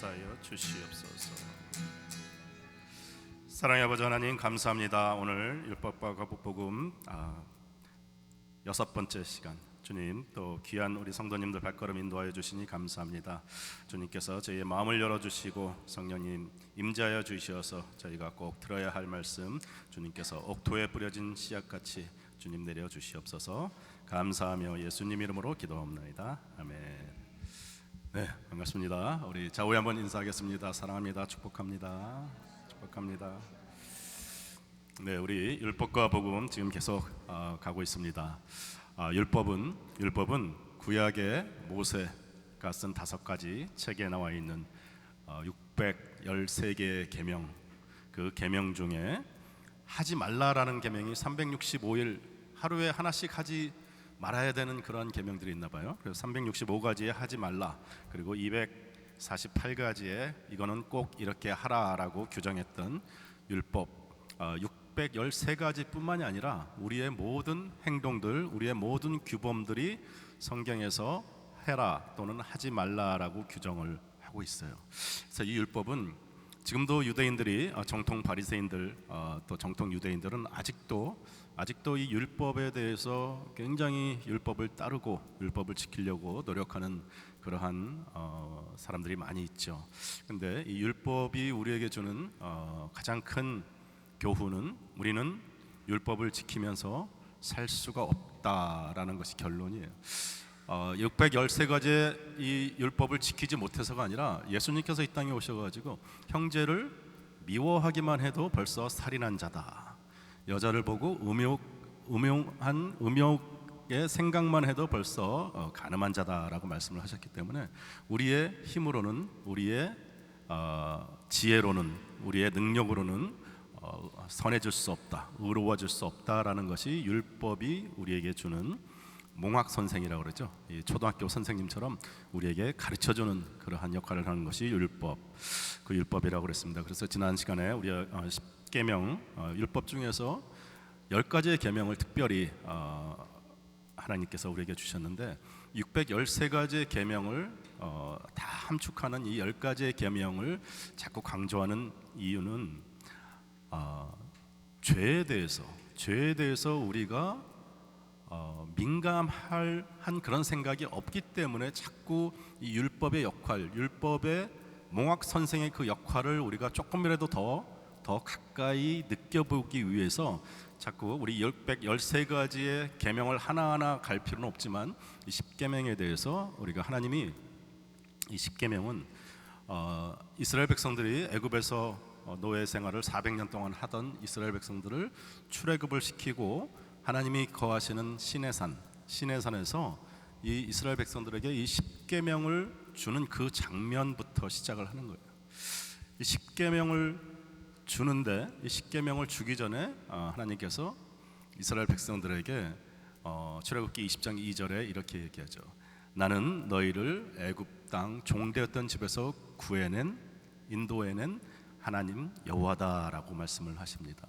역사하여 주시옵소서. 사랑의 아버지 하나님, 감사합니다. 오늘 율법과 거룩복음 여섯 번째 시간, 주님 또 귀한 우리 성도님들 발걸음 인도하여 주시니 감사합니다. 주님께서 저희의 마음을 열어주시고 성령님 임재하여 주시어서 저희가 꼭 들어야 할 말씀, 주님께서 옥토에 뿌려진 씨앗같이 주님 내려 주시옵소서. 감사하며 예수님 이름으로 기도합나이다. 아멘. 네, 반갑습니다. 우리 좌우에 한번 인사하겠습니다. 사랑합니다. 축복합니다. 축복합니다. 네, 우리 율법과 복음 지금 계속 가고 있습니다. 율법은 구약의 모세가 쓴 5가지 책에 나와 있는 613개의 계명, 그 계명 중에 하지 말라라는 계명이 365일 하루에 하나씩 하지 말아야 되는 그런 계명들이 있나 봐요. 그래서 365가지에 하지 말라, 그리고 248가지에 이거는 꼭 이렇게 하라라고 규정했던 율법 613가지 뿐만이 아니라 우리의 모든 행동들, 우리의 모든 규범들이 성경에서 해라 또는 하지 말라라고 규정을 하고 있어요. 그래서 이 율법은 지금도 유대인들이 정통 바리새인들 또 정통 유대인들은 아직도 이 율법에 대해서 굉장히 율법을 따르고 율법을 지키려고 노력하는 그러한 사람들이 많이 있죠. 근데 이 율법이 우리에게 주는 가장 큰 교훈은 우리는 율법을 지키면서 살 수가 없다라는 것이 결론이에요. 613가지의 이 율법을 지키지 못해서가 아니라 예수님께서 이 땅에 오셔가지고 형제를 미워하기만 해도 벌써 살인한 자다, 여자를 보고 음욕의 생각만 해도 벌써 간음한 자다라고 말씀을 하셨기 때문에 우리의 힘으로는, 우리의 지혜로는, 우리의 능력으로는 선해질 수 없다, 의로워질 수 없다라는 것이 율법이 우리에게 주는 몽학 선생이라고 그러죠. 이 초등학교 선생님처럼 우리에게 가르쳐주는 그러한 역할을 하는 것이 율법, 그 율법이라고 그랬습니다. 그래서 지난 시간에 우리가 10계명 율법 중에서 10가지의 계명을 특별히 하나님께서 우리에게 주셨는데 613가지의 계명을 다 함축하는 이 10가지의 계명을 자꾸 강조하는 이유는 죄에 대해서 우리가 민감한 그런 생각이 없기 때문에 자꾸 이 율법의 역할, 율법의 몽학 선생의 그 역할을 우리가 조금이라도 더 가까이 느껴보기 위해서 자꾸 우리 613가지의 계명을 하나하나 갈 필요는 없지만 이 10계명에 대해서 우리가 하나님이 이 10계명은 이스라엘 백성들이 애굽에서 노예 생활을 400년 동안 하던 이스라엘 백성들을 출애굽을 시키고 하나님이 거하시는 시내산에서 이 이스라엘 백성들에게 이 10계명을 주는 그 장면부터 시작을 하는 거예요. 이 10계명을 주는데 이 10계명을 주기 전에 하나님께서 이스라엘 백성들에게 출애굽기 20장 2절에 이렇게 얘기하죠. 나는 너희를 애굽 땅 종되었던 집에서 구해낸, 인도해낸 하나님 여호와다라고 말씀을 하십니다.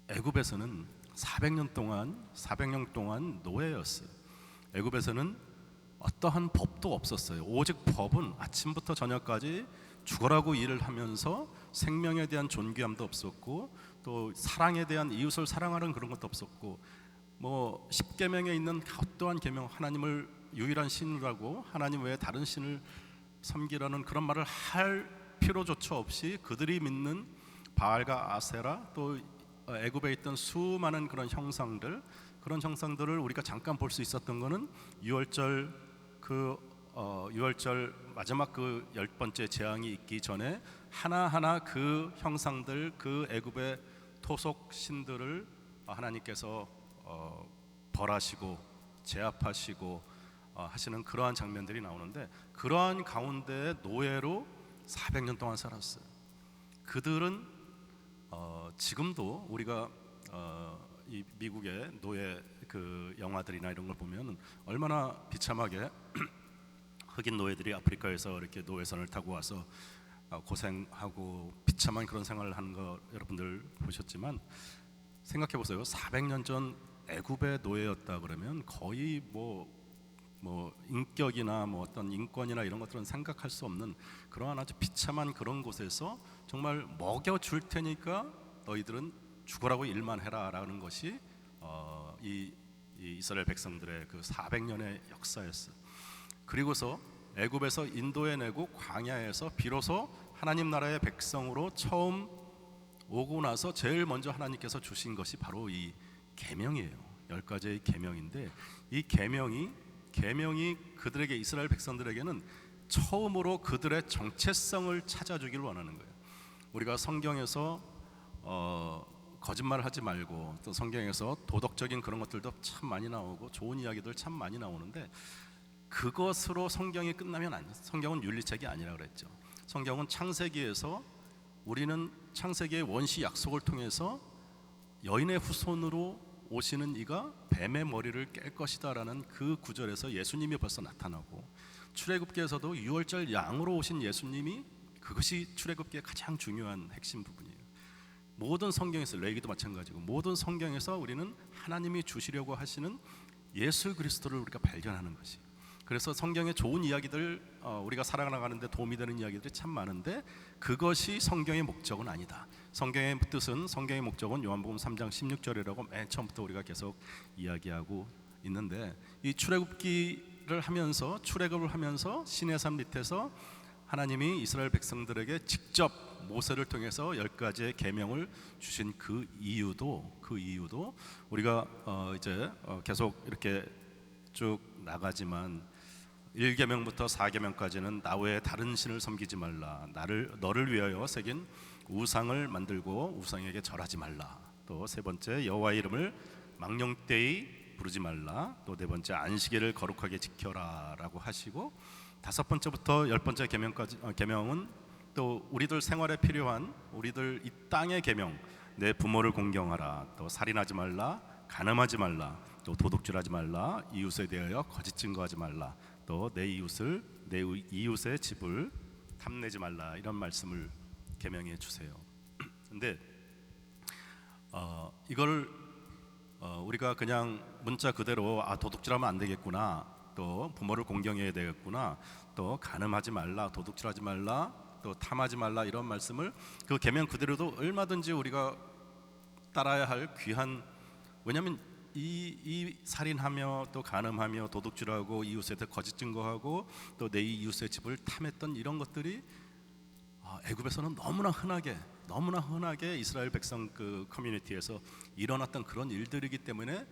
애굽에서는 400년 동안 노예였어요. 애굽에서는 어떠한 법도 없었어요. 오직 법은 아침부터 저녁까지 죽어라고 일을 하면서 생명에 대한 존귀함도 없었고 또 사랑에 대한, 이웃을 사랑하는 그런 것도 없었고, 뭐 10계명에 있는 어떠한 계명, 하나님을 유일한 신으로 하고 하나님 외에 다른 신을 섬기라는 그런 말을 할 필요조차 없이 그들이 믿는 바알과 아세라, 또 애굽에 있던 수많은 그런 형상들을 우리가 잠깐 볼 수 있었던 것은 유월절 마지막 그 10번째 재앙이 있기 전에 하나하나 그 형상들, 그 애굽의 토속 신들을 하나님께서 벌하시고 제압하시고 하시는 그러한 장면들이 나오는데, 그러한 가운데 노예로 400년 동안 살았어요. 그들은 지금도 우리가 이 미국의 노예 그 영화들이나 이런 걸 보면 얼마나 비참하게 흑인 노예들이 아프리카에서 이렇게 노예선을 타고 와서 고생하고 비참한 그런 생활을 하는 거 여러분들 보셨지만 생각해 보세요. 400년 전 애굽의 노예였다 그러면 거의 뭐 뭐 인격이나 뭐 어떤 인권이나 이런 것들은 생각할 수 없는 그러한 아주 비참한 그런 곳에서 정말 먹여줄 테니까 너희들은 죽으라고 일만 해라라는 것이 이 이스라엘 백성들의 그 400년의 역사였어요. 그리고서 애굽에서 인도에 내고 광야에서 비로소 하나님 나라의 백성으로 처음 오고 나서 제일 먼저 하나님께서 주신 것이 바로 이 계명이에요. 10가지의 계명인데 이 계명이 그들에게 이스라엘 백성들에게는 처음으로 그들의 정체성을 찾아주기를 원하는 거예요. 우리가 성경에서 거짓말을 하지 말고 또 성경에서 도덕적인 그런 것들도 참 많이 나오고 좋은 이야기들 참 많이 나오는데 그것으로 성경이 끝나면 안 돼요. 성경은 윤리책이 아니라 그랬죠. 성경은 창세기에서 우리는 창세기의 원시 약속을 통해서 여인의 후손으로 오시는 이가 뱀의 머리를 깰 것이다 라는 그 구절에서 예수님이 벌써 나타나고 출애굽기에서도 유월절 양으로 오신 예수님이 그것이 출애굽기의 가장 중요한 핵심 부분이에요. 모든 성경에서 레위기도 마찬가지고 모든 성경에서 우리는 하나님이 주시려고 하시는 예수 그리스도를 우리가 발견하는 것이. 그래서 성경의 좋은 이야기들 우리가 살아가는데 도움이 되는 이야기들이 참 많은데 그것이 성경의 목적은 아니다. 성경의 뜻은 성경의 목적은 요한복음 3장 16절이라고 맨 처음부터 우리가 계속 이야기하고 있는데 이 출애굽을 하면서 시내산 밑에서 하나님이 이스라엘 백성들에게 직접 모세를 통해서 10가지의 계명을 주신 그 이유도 우리가 이제 계속 이렇게 쭉 나가지만 1계명부터 4계명까지는 나 외에 다른 신을 섬기지 말라, 너를 위하여 새긴 우상을 만들고 우상에게 절하지 말라, 또 세 번째 여호와의 이름을 망령되이 부르지 말라, 또 네 번째 안식일을 거룩하게 지켜라 라고 하시고 다섯 번째부터 10번째 계명은 또 우리들 생활에 필요한 우리들 이 땅의 계명, 내 부모를 공경하라, 또 살인하지 말라, 간음하지 말라, 또 도둑질하지 말라, 이웃에 대하여 거짓 증거하지 말라, 또 내 이웃의 집을 탐내지 말라, 이런 말씀을 계명해 주세요. 근데 이걸 우리가 그냥 문자 그대로 도둑질하면 안 되겠구나, 또 부모를 공경해야 되겠구나, 또 간음하지 말라, 도둑질하지 말라, 또 탐하지 말라, 이런 말씀을 그 계명 그대로도 얼마든지 우리가 따라야 할 귀한, 왜냐하면 이 살인하며 또 간음하며 도둑질하고 이웃에 대해 거짓 증거하고 또 내 이웃의 집을 탐했던 이런 것들이 애굽에서는 너무나 흔하게 이스라엘 백성 그 커뮤니티에서 일어났던 그런 일들이기 때문에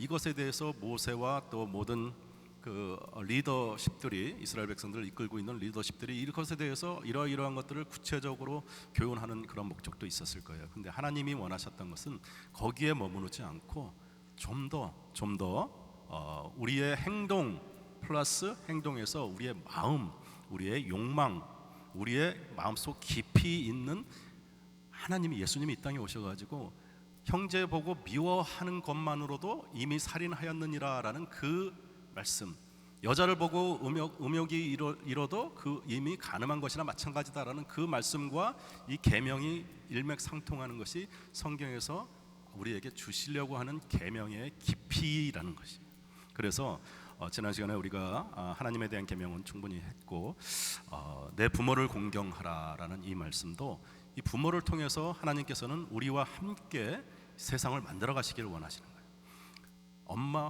이것에 대해서 모세와 또 모든 그 리더십들이, 이스라엘 백성들을 이끌고 있는 리더십들이 이것에 대해서 이러이러한 것들을 구체적으로 교훈하는 그런 목적도 있었을 거예요. 근데 하나님이 원하셨던 것은 거기에 머무르지 않고 좀 더 우리의 행동 플러스 행동에서 우리의 마음, 우리의 욕망, 우리의 마음속 깊이 있는 하나님이, 예수님이 이 땅에 오셔가지고 형제 보고 미워하는 것만으로도 이미 살인하였느니라 라는 그 말씀, 여자를 보고 음욕이 이뤄도 그 이미 간음한 것이나 마찬가지다라는 그 말씀과 이 계명이 일맥상통하는 것이 성경에서 우리에게 주시려고 하는 계명의 깊이라는 것이. 그래서 지난 시간에 우리가 하나님에 대한 계명은 충분히 했고 내 부모를 공경하라라는 이 말씀도 이 부모를 통해서 하나님께서는 우리와 함께 세상을 만들어 가시기를 원하시는 거예요.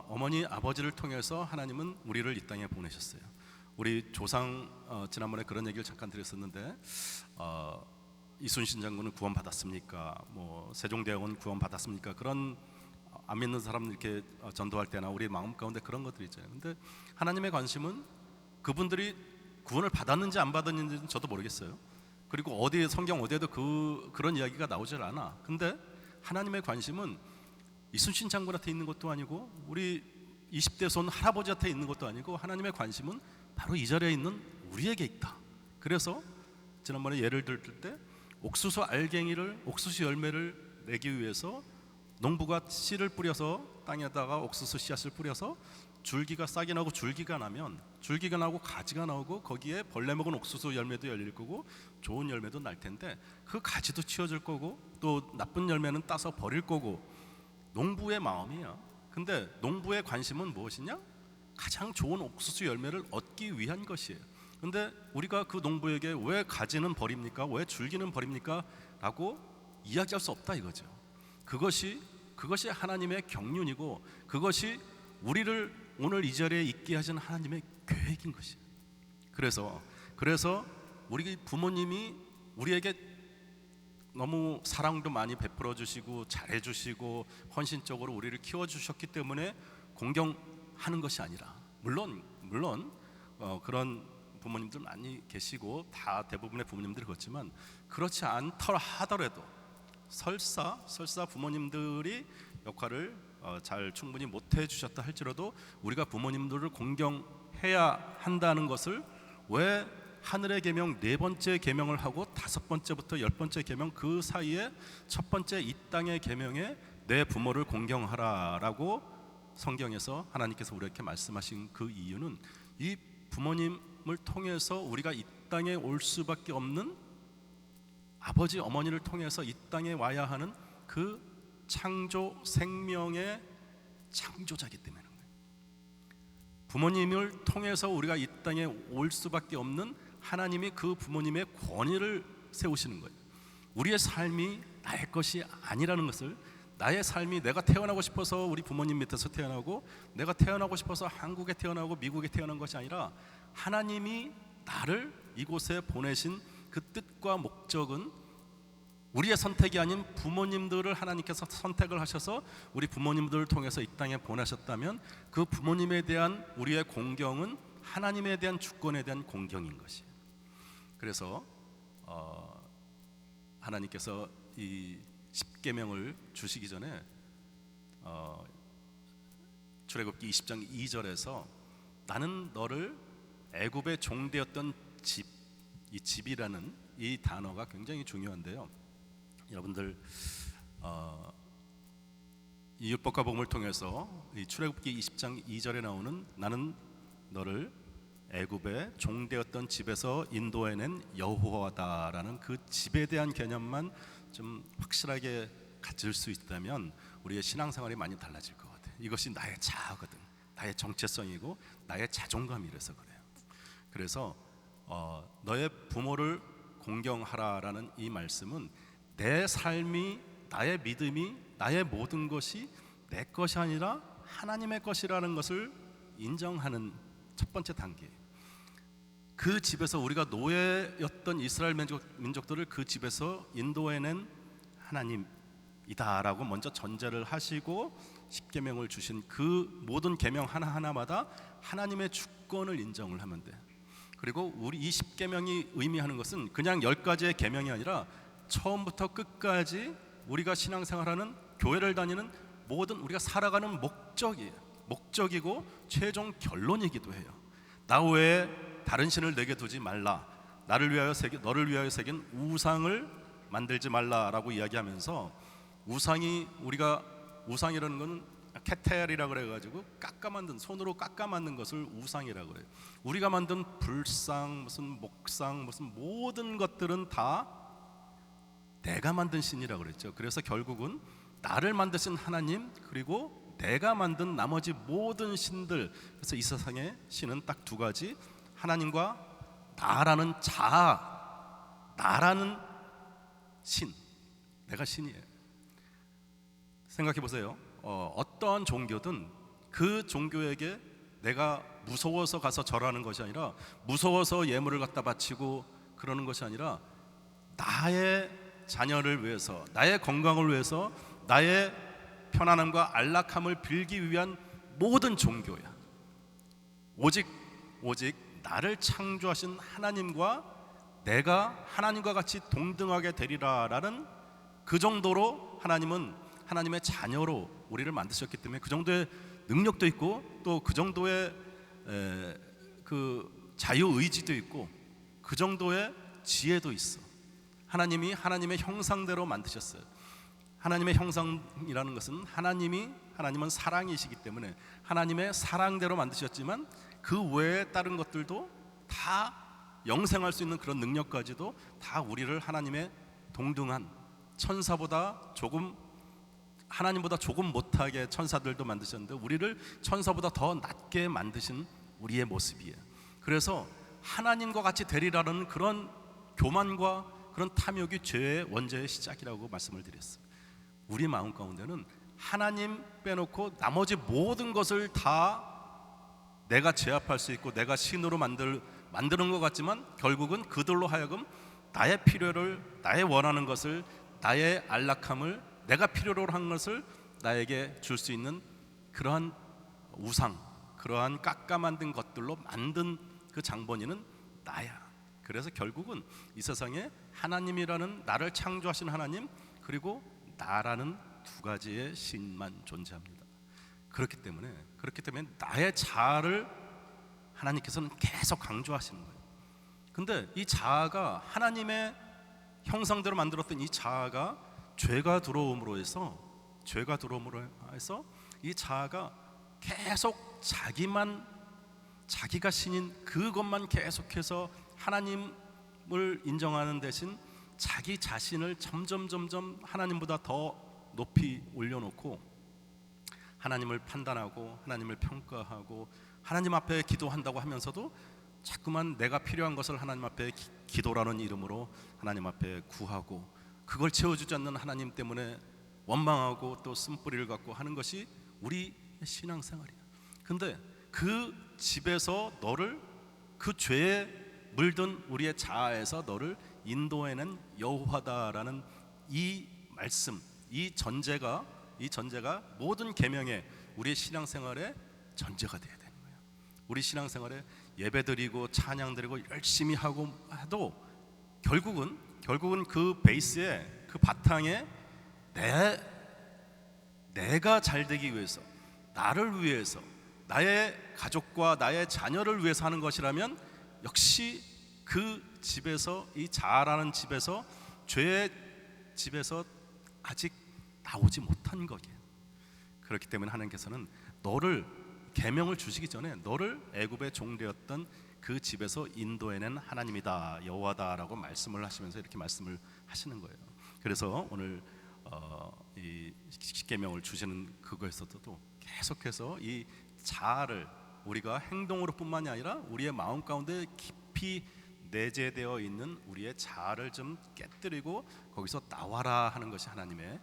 어머니, 아버지를 통해서 하나님은 우리를 이 땅에 보내셨어요. 우리 조상 지난번에 그런 얘기를 잠깐 드렸었는데 이순신 장군은 구원 받았습니까? 뭐 세종대왕은 구원 받았습니까? 그런 안 믿는 사람 이렇게 전도할 때나 우리 마음 가운데 그런 것들이 있잖아요. 근데 하나님의 관심은 그분들이 구원을 받았는지 안 받았는지는 저도 모르겠어요. 그리고 성경 어디에도 그런 이야기가 나오질 않아. 근데 하나님의 관심은 이순신 장군한테 있는 것도 아니고 우리 20대 손 할아버지한테 있는 것도 아니고 하나님의 관심은 바로 이 자리에 있는 우리에게 있다. 그래서 지난번에 예를 들 때 옥수수 열매를 내기 위해서 농부가 씨를 뿌려서 땅에다가 옥수수 씨앗을 뿌려서 줄기가 싹이 나고 줄기가 나고 가지가 나오고 거기에 벌레 먹은 옥수수 열매도 열릴 거고 좋은 열매도 날 텐데 그 가지도 치워질 거고 또 나쁜 열매는 따서 버릴 거고 농부의 마음이야. 근데 농부의 관심은 무엇이냐? 가장 좋은 옥수수 열매를 얻기 위한 것이에요. 근데 우리가 그 농부에게 왜 가지는 버립니까? 왜 줄기는 버립니까? 라고 이야기할 수 없다 이거죠. 그것이 하나님의 경륜이고, 그것이 우리를 오늘 이 자리에 있게 하신 하나님의 계획인 것이에요. 그래서 우리 부모님이 우리에게 너무 사랑도 많이 베풀어 주시고 잘해 주시고 헌신적으로 우리를 키워 주셨기 때문에 공경하는 것이 아니라, 물론 그런 부모님들 많이 계시고 다 대부분의 부모님들이 그렇지만, 그렇지 않더라 하더라도 설사 부모님들이 역할을 잘 충분히 못해 주셨다 할지라도 우리가 부모님들을 공경해야 한다는 것을, 왜 하늘의 계명 4번째 계명을 하고 5번째부터 10번째 계명 그 사이에 첫 번째 이 땅의 계명에 내 부모를 공경하라라고 성경에서 하나님께서 우리에게 말씀하신 그 이유는, 이 부모님을 통해서 우리가 이 땅에 올 수밖에 없는, 아버지 어머니를 통해서 이 땅에 와야 하는 그 창조 생명의 창조자이기 때문에, 부모님을 통해서 우리가 이 땅에 올 수밖에 없는 하나님이 그 부모님의 권위를 세우시는 거예요. 우리의 삶이 나의 것이 아니라는 것을, 나의 삶이 내가 태어나고 싶어서 우리 부모님 밑에서 태어나고, 내가 태어나고 싶어서 한국에 태어나고 미국에 태어난 것이 아니라, 하나님이 나를 이곳에 보내신 그 뜻과 목적은 우리의 선택이 아닌 부모님들을 하나님께서 선택을 하셔서 우리 부모님들을 통해서 이 땅에 보내셨다면, 그 부모님에 대한 우리의 공경은 하나님에 대한 주권에 대한 공경인 것이에요. 그래서 하나님께서 이 십계명을 주시기 전에 출애굽기 20장 2절에서 나는 너를 애굽의 종되었던 집, 이 집이라는 이 단어가 굉장히 중요한데요. 여러분들 이 율법과 복음을 통해서 이 출애굽기 20장 2절에 나오는 나는 너를 애굽의 종되었던 집에서 인도해낸 여호와다라는 그 집에 대한 개념만 좀 확실하게 가질 수 있다면 우리의 신앙생활이 많이 달라질 것 같아요. 이것이 나의 자아거든, 나의 정체성이고 나의 자존감이라서 그래요. 그래서 너의 부모를 공경하라라는 이 말씀은 내 삶이, 나의 믿음이, 나의 모든 것이 내 것이 아니라 하나님의 것이라는 것을 인정하는 첫 번째 단계예요. 그 집에서 우리가 노예였던 이스라엘 민족들을 그 집에서 인도해낸 하나님이다라고 먼저 전제를 하시고 십계명을 주신 그 모든 계명 하나하나마다 하나님의 주권을 인정을 하면 돼. 그리고 우리 이 십계명이 의미하는 것은 그냥 10가지의 계명이 아니라 처음부터 끝까지 우리가 신앙생활하는, 교회를 다니는 모든 우리가 살아가는 목적이고 최종 결론이기도 해요. 나 외에 다른 신을 내게 두지 말라, 너를 위하여 새긴 우상을 만들지 말라라고 이야기하면서, 우리가 우상이라는 건 케텔이라고 그래가지고 손으로 깎아 만든 것을 우상이라고 그래요. 우리가 만든 불상, 무슨 목상, 무슨 모든 것들은 다 내가 만든 신이라고 그랬죠. 그래서 결국은 나를 만드신 하나님, 그리고 내가 만든 나머지 모든 신들. 그래서 이 세상의 신은 딱 2가지, 하나님과 나라는 자아, 나라는 신, 내가 신이에요. 생각해 보세요. 어떠한 종교든 그 종교에게 내가 무서워서 가서 절하는 것이 아니라, 무서워서 예물을 갖다 바치고 그러는 것이 아니라, 나의 자녀를 위해서, 나의 건강을 위해서, 나의 편안함과 안락함을 빌기 위한 모든 종교야. 오직 나를 창조하신 하나님과 내가 하나님과 같이 동등하게 되리라라는, 그 정도로 하나님은 하나님의 자녀로 우리를 만드셨기 때문에 그 정도의 능력도 있고, 또 그 정도의 그 자유의지도 있고, 그 정도의 지혜도 있어. 하나님이 하나님의 형상대로 만드셨어요. 하나님의 형상이라는 것은 하나님은 사랑이시기 때문에 하나님의 사랑대로 만드셨지만, 그 외에 다른 것들도 다 영생할 수 있는 그런 능력까지도 다 우리를 하나님의 동등한, 천사보다 조금 하나님보다 조금 못하게 천사들도 만드셨는데 우리를 천사보다 더 낮게 만드신 우리의 모습이에요. 그래서 하나님과 같이 되리라는 그런 교만과 그런 탐욕이 죄의 원죄의 시작이라고 말씀을 드렸어요. 우리 마음 가운데는 하나님 빼놓고 나머지 모든 것을 다 내가 제압할 수 있고 내가 신으로 만드는 것 같지만 결국은 그들로 하여금 나의 필요를, 나의 원하는 것을, 나의 안락함을, 내가 필요로 한 것을 나에게 줄 수 있는 그러한 우상, 그러한 깎아 만든 것들로 만든 그 장본인은 나야. 그래서 결국은 이 세상에 하나님이라는 나를 창조하신 하나님, 그리고 나라는 두 가지의 신만 존재합니다. 그렇기 때문에 나의 자아를 하나님께서는 계속 강조하시는 거예요. 근데 이 자아가 하나님의 형상대로 만들었던 이 자아가 죄가 들어옴으로 해서 이 자아가 계속 자기가 신인 그것만 계속해서 하나님을 인정하는 대신 자기 자신을 점점 하나님보다 더 높이 올려놓고 하나님을 판단하고 하나님을 평가하고 하나님 앞에 기도한다고 하면서도 자꾸만 내가 필요한 것을 하나님 앞에 기도라는 이름으로 하나님 앞에 구하고 그걸 채워주지 않는 하나님 때문에 원망하고 또 쓴뿌리를 갖고 하는 것이 우리 신앙생활이야. 근데 그 집에서 너를, 그 죄에 물든 우리의 자아에서 너를 인도해낸 여호와다라는 이 말씀, 이 전제가 모든 계명의 우리의 신앙생활의 전제가 되어야 되는 거예요. 우리 신앙생활에 예배드리고 찬양드리고 열심히 하고 해도 결국은 그 베이스에, 그 바탕에 내가 잘 되기 위해서, 나를 위해서, 나의 가족과 나의 자녀를 위해서 하는 것이라면 역시 그 집에서, 이 자아라는 집에서, 죄의 집에서 아직 나오지 못한 거기에. 그렇기 때문에 하나님께서는 너를 계명을 주시기 전에 너를 애굽의 종되었던 그 집에서 인도해낸 하나님이다, 여호와다라고 말씀을 하시면서 이렇게 말씀을 하시는 거예요. 그래서 오늘 이 십계명을 주시는 그거에서도 계속해서 이 자아를 우리가 행동으로 뿐만이 아니라 우리의 마음 가운데 깊이 내재되어 있는 우리의 자아를 좀 깨뜨리고 거기서 나와라 하는 것이 하나님의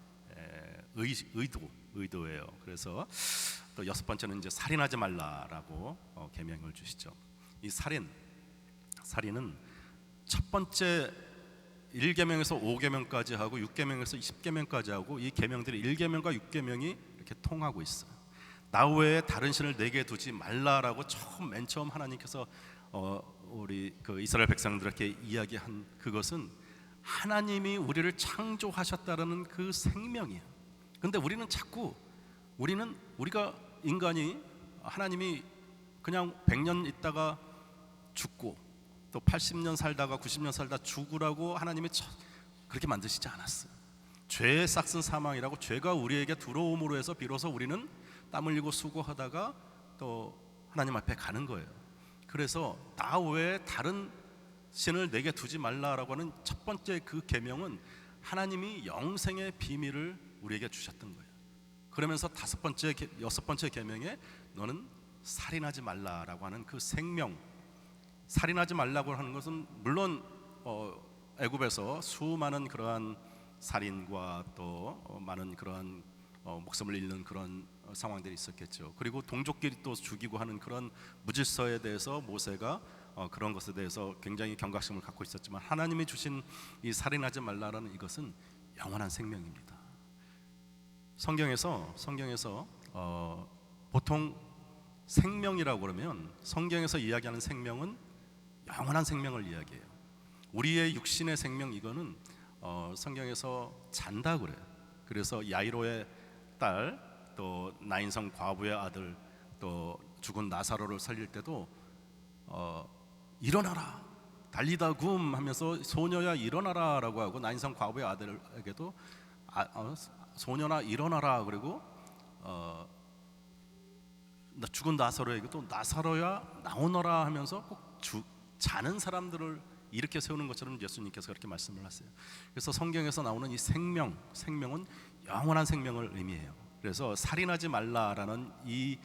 의도예요. 그래서 또 여섯 번째는 이제 살인하지 말라라고 계명을 주시죠. 이 살인은 첫 번째 1계명에서 5계명까지 하고 6계명에서 10계명까지 하고 이 계명들이 1계명과 6계명이 이렇게 통하고 있어요. 나 외에 다른 신을 내게 두지 말라라고 맨 처음 하나님께서 우리 그 이스라엘 백성들에게 이야기한 그것은 하나님이 우리를 창조하셨다라는 그 생명이에요. 근데 우리가 인간이 하나님이 그냥 100년 있다가 죽고 또 80년 살다가 90년 살다 죽으라고 하나님이 그렇게 만드시지 않았어요. 죄의 싹슨 사망이라고 죄가 우리에게 들어옴으로 해서 비로소 우리는 땀 흘리고 수고하다가 또 하나님 앞에 가는 거예요. 그래서 나 외에 다른 신을 내게 두지 말라라고 하는 첫 번째 그 계명은 하나님이 영생의 비밀을 우리에게 주셨던 거예요. 그러면서 여섯 번째 계명에 너는 살인하지 말라라고 하는 그 생명, 살인하지 말라고 하는 것은 물론 애굽에서 수많은 그러한 살인과 또 많은 그러한 목숨을 잃는 그런 상황들이 있었겠죠. 그리고 동족끼리 또 죽이고 하는 그런 무질서에 대해서 모세가 그런 것에 대해서 굉장히 경각심을 갖고 있었지만 하나님이 주신 이 살인하지 말라라는 이것은 영원한 생명입니다. 성경에서 보통 생명이라고 그러면 성경에서 이야기하는 생명은 영원한 생명을 이야기해요. 우리의 육신의 생명 이거는 성경에서 잔다 그래요. 그래서 야이로의 딸, 또 나인성 과부의 아들, 또 죽은 나사로를 살릴 때도 일어나라 달리다 굼 하면서 소녀야 일어나라라고 하고 나인성 과부의 아들에게도 소녀나 일어나라 그리고 죽은 나사로에게도 나사로야 나오너라 하면서 꼭 자는 사람들을 이렇게 세우는 것처럼 예수님께서 그렇게 말씀을 하세요. 그래서 성경에서 나오는 이 생명은 영원한 생명을 의미해요. 그래서 살인하지 말라라는 이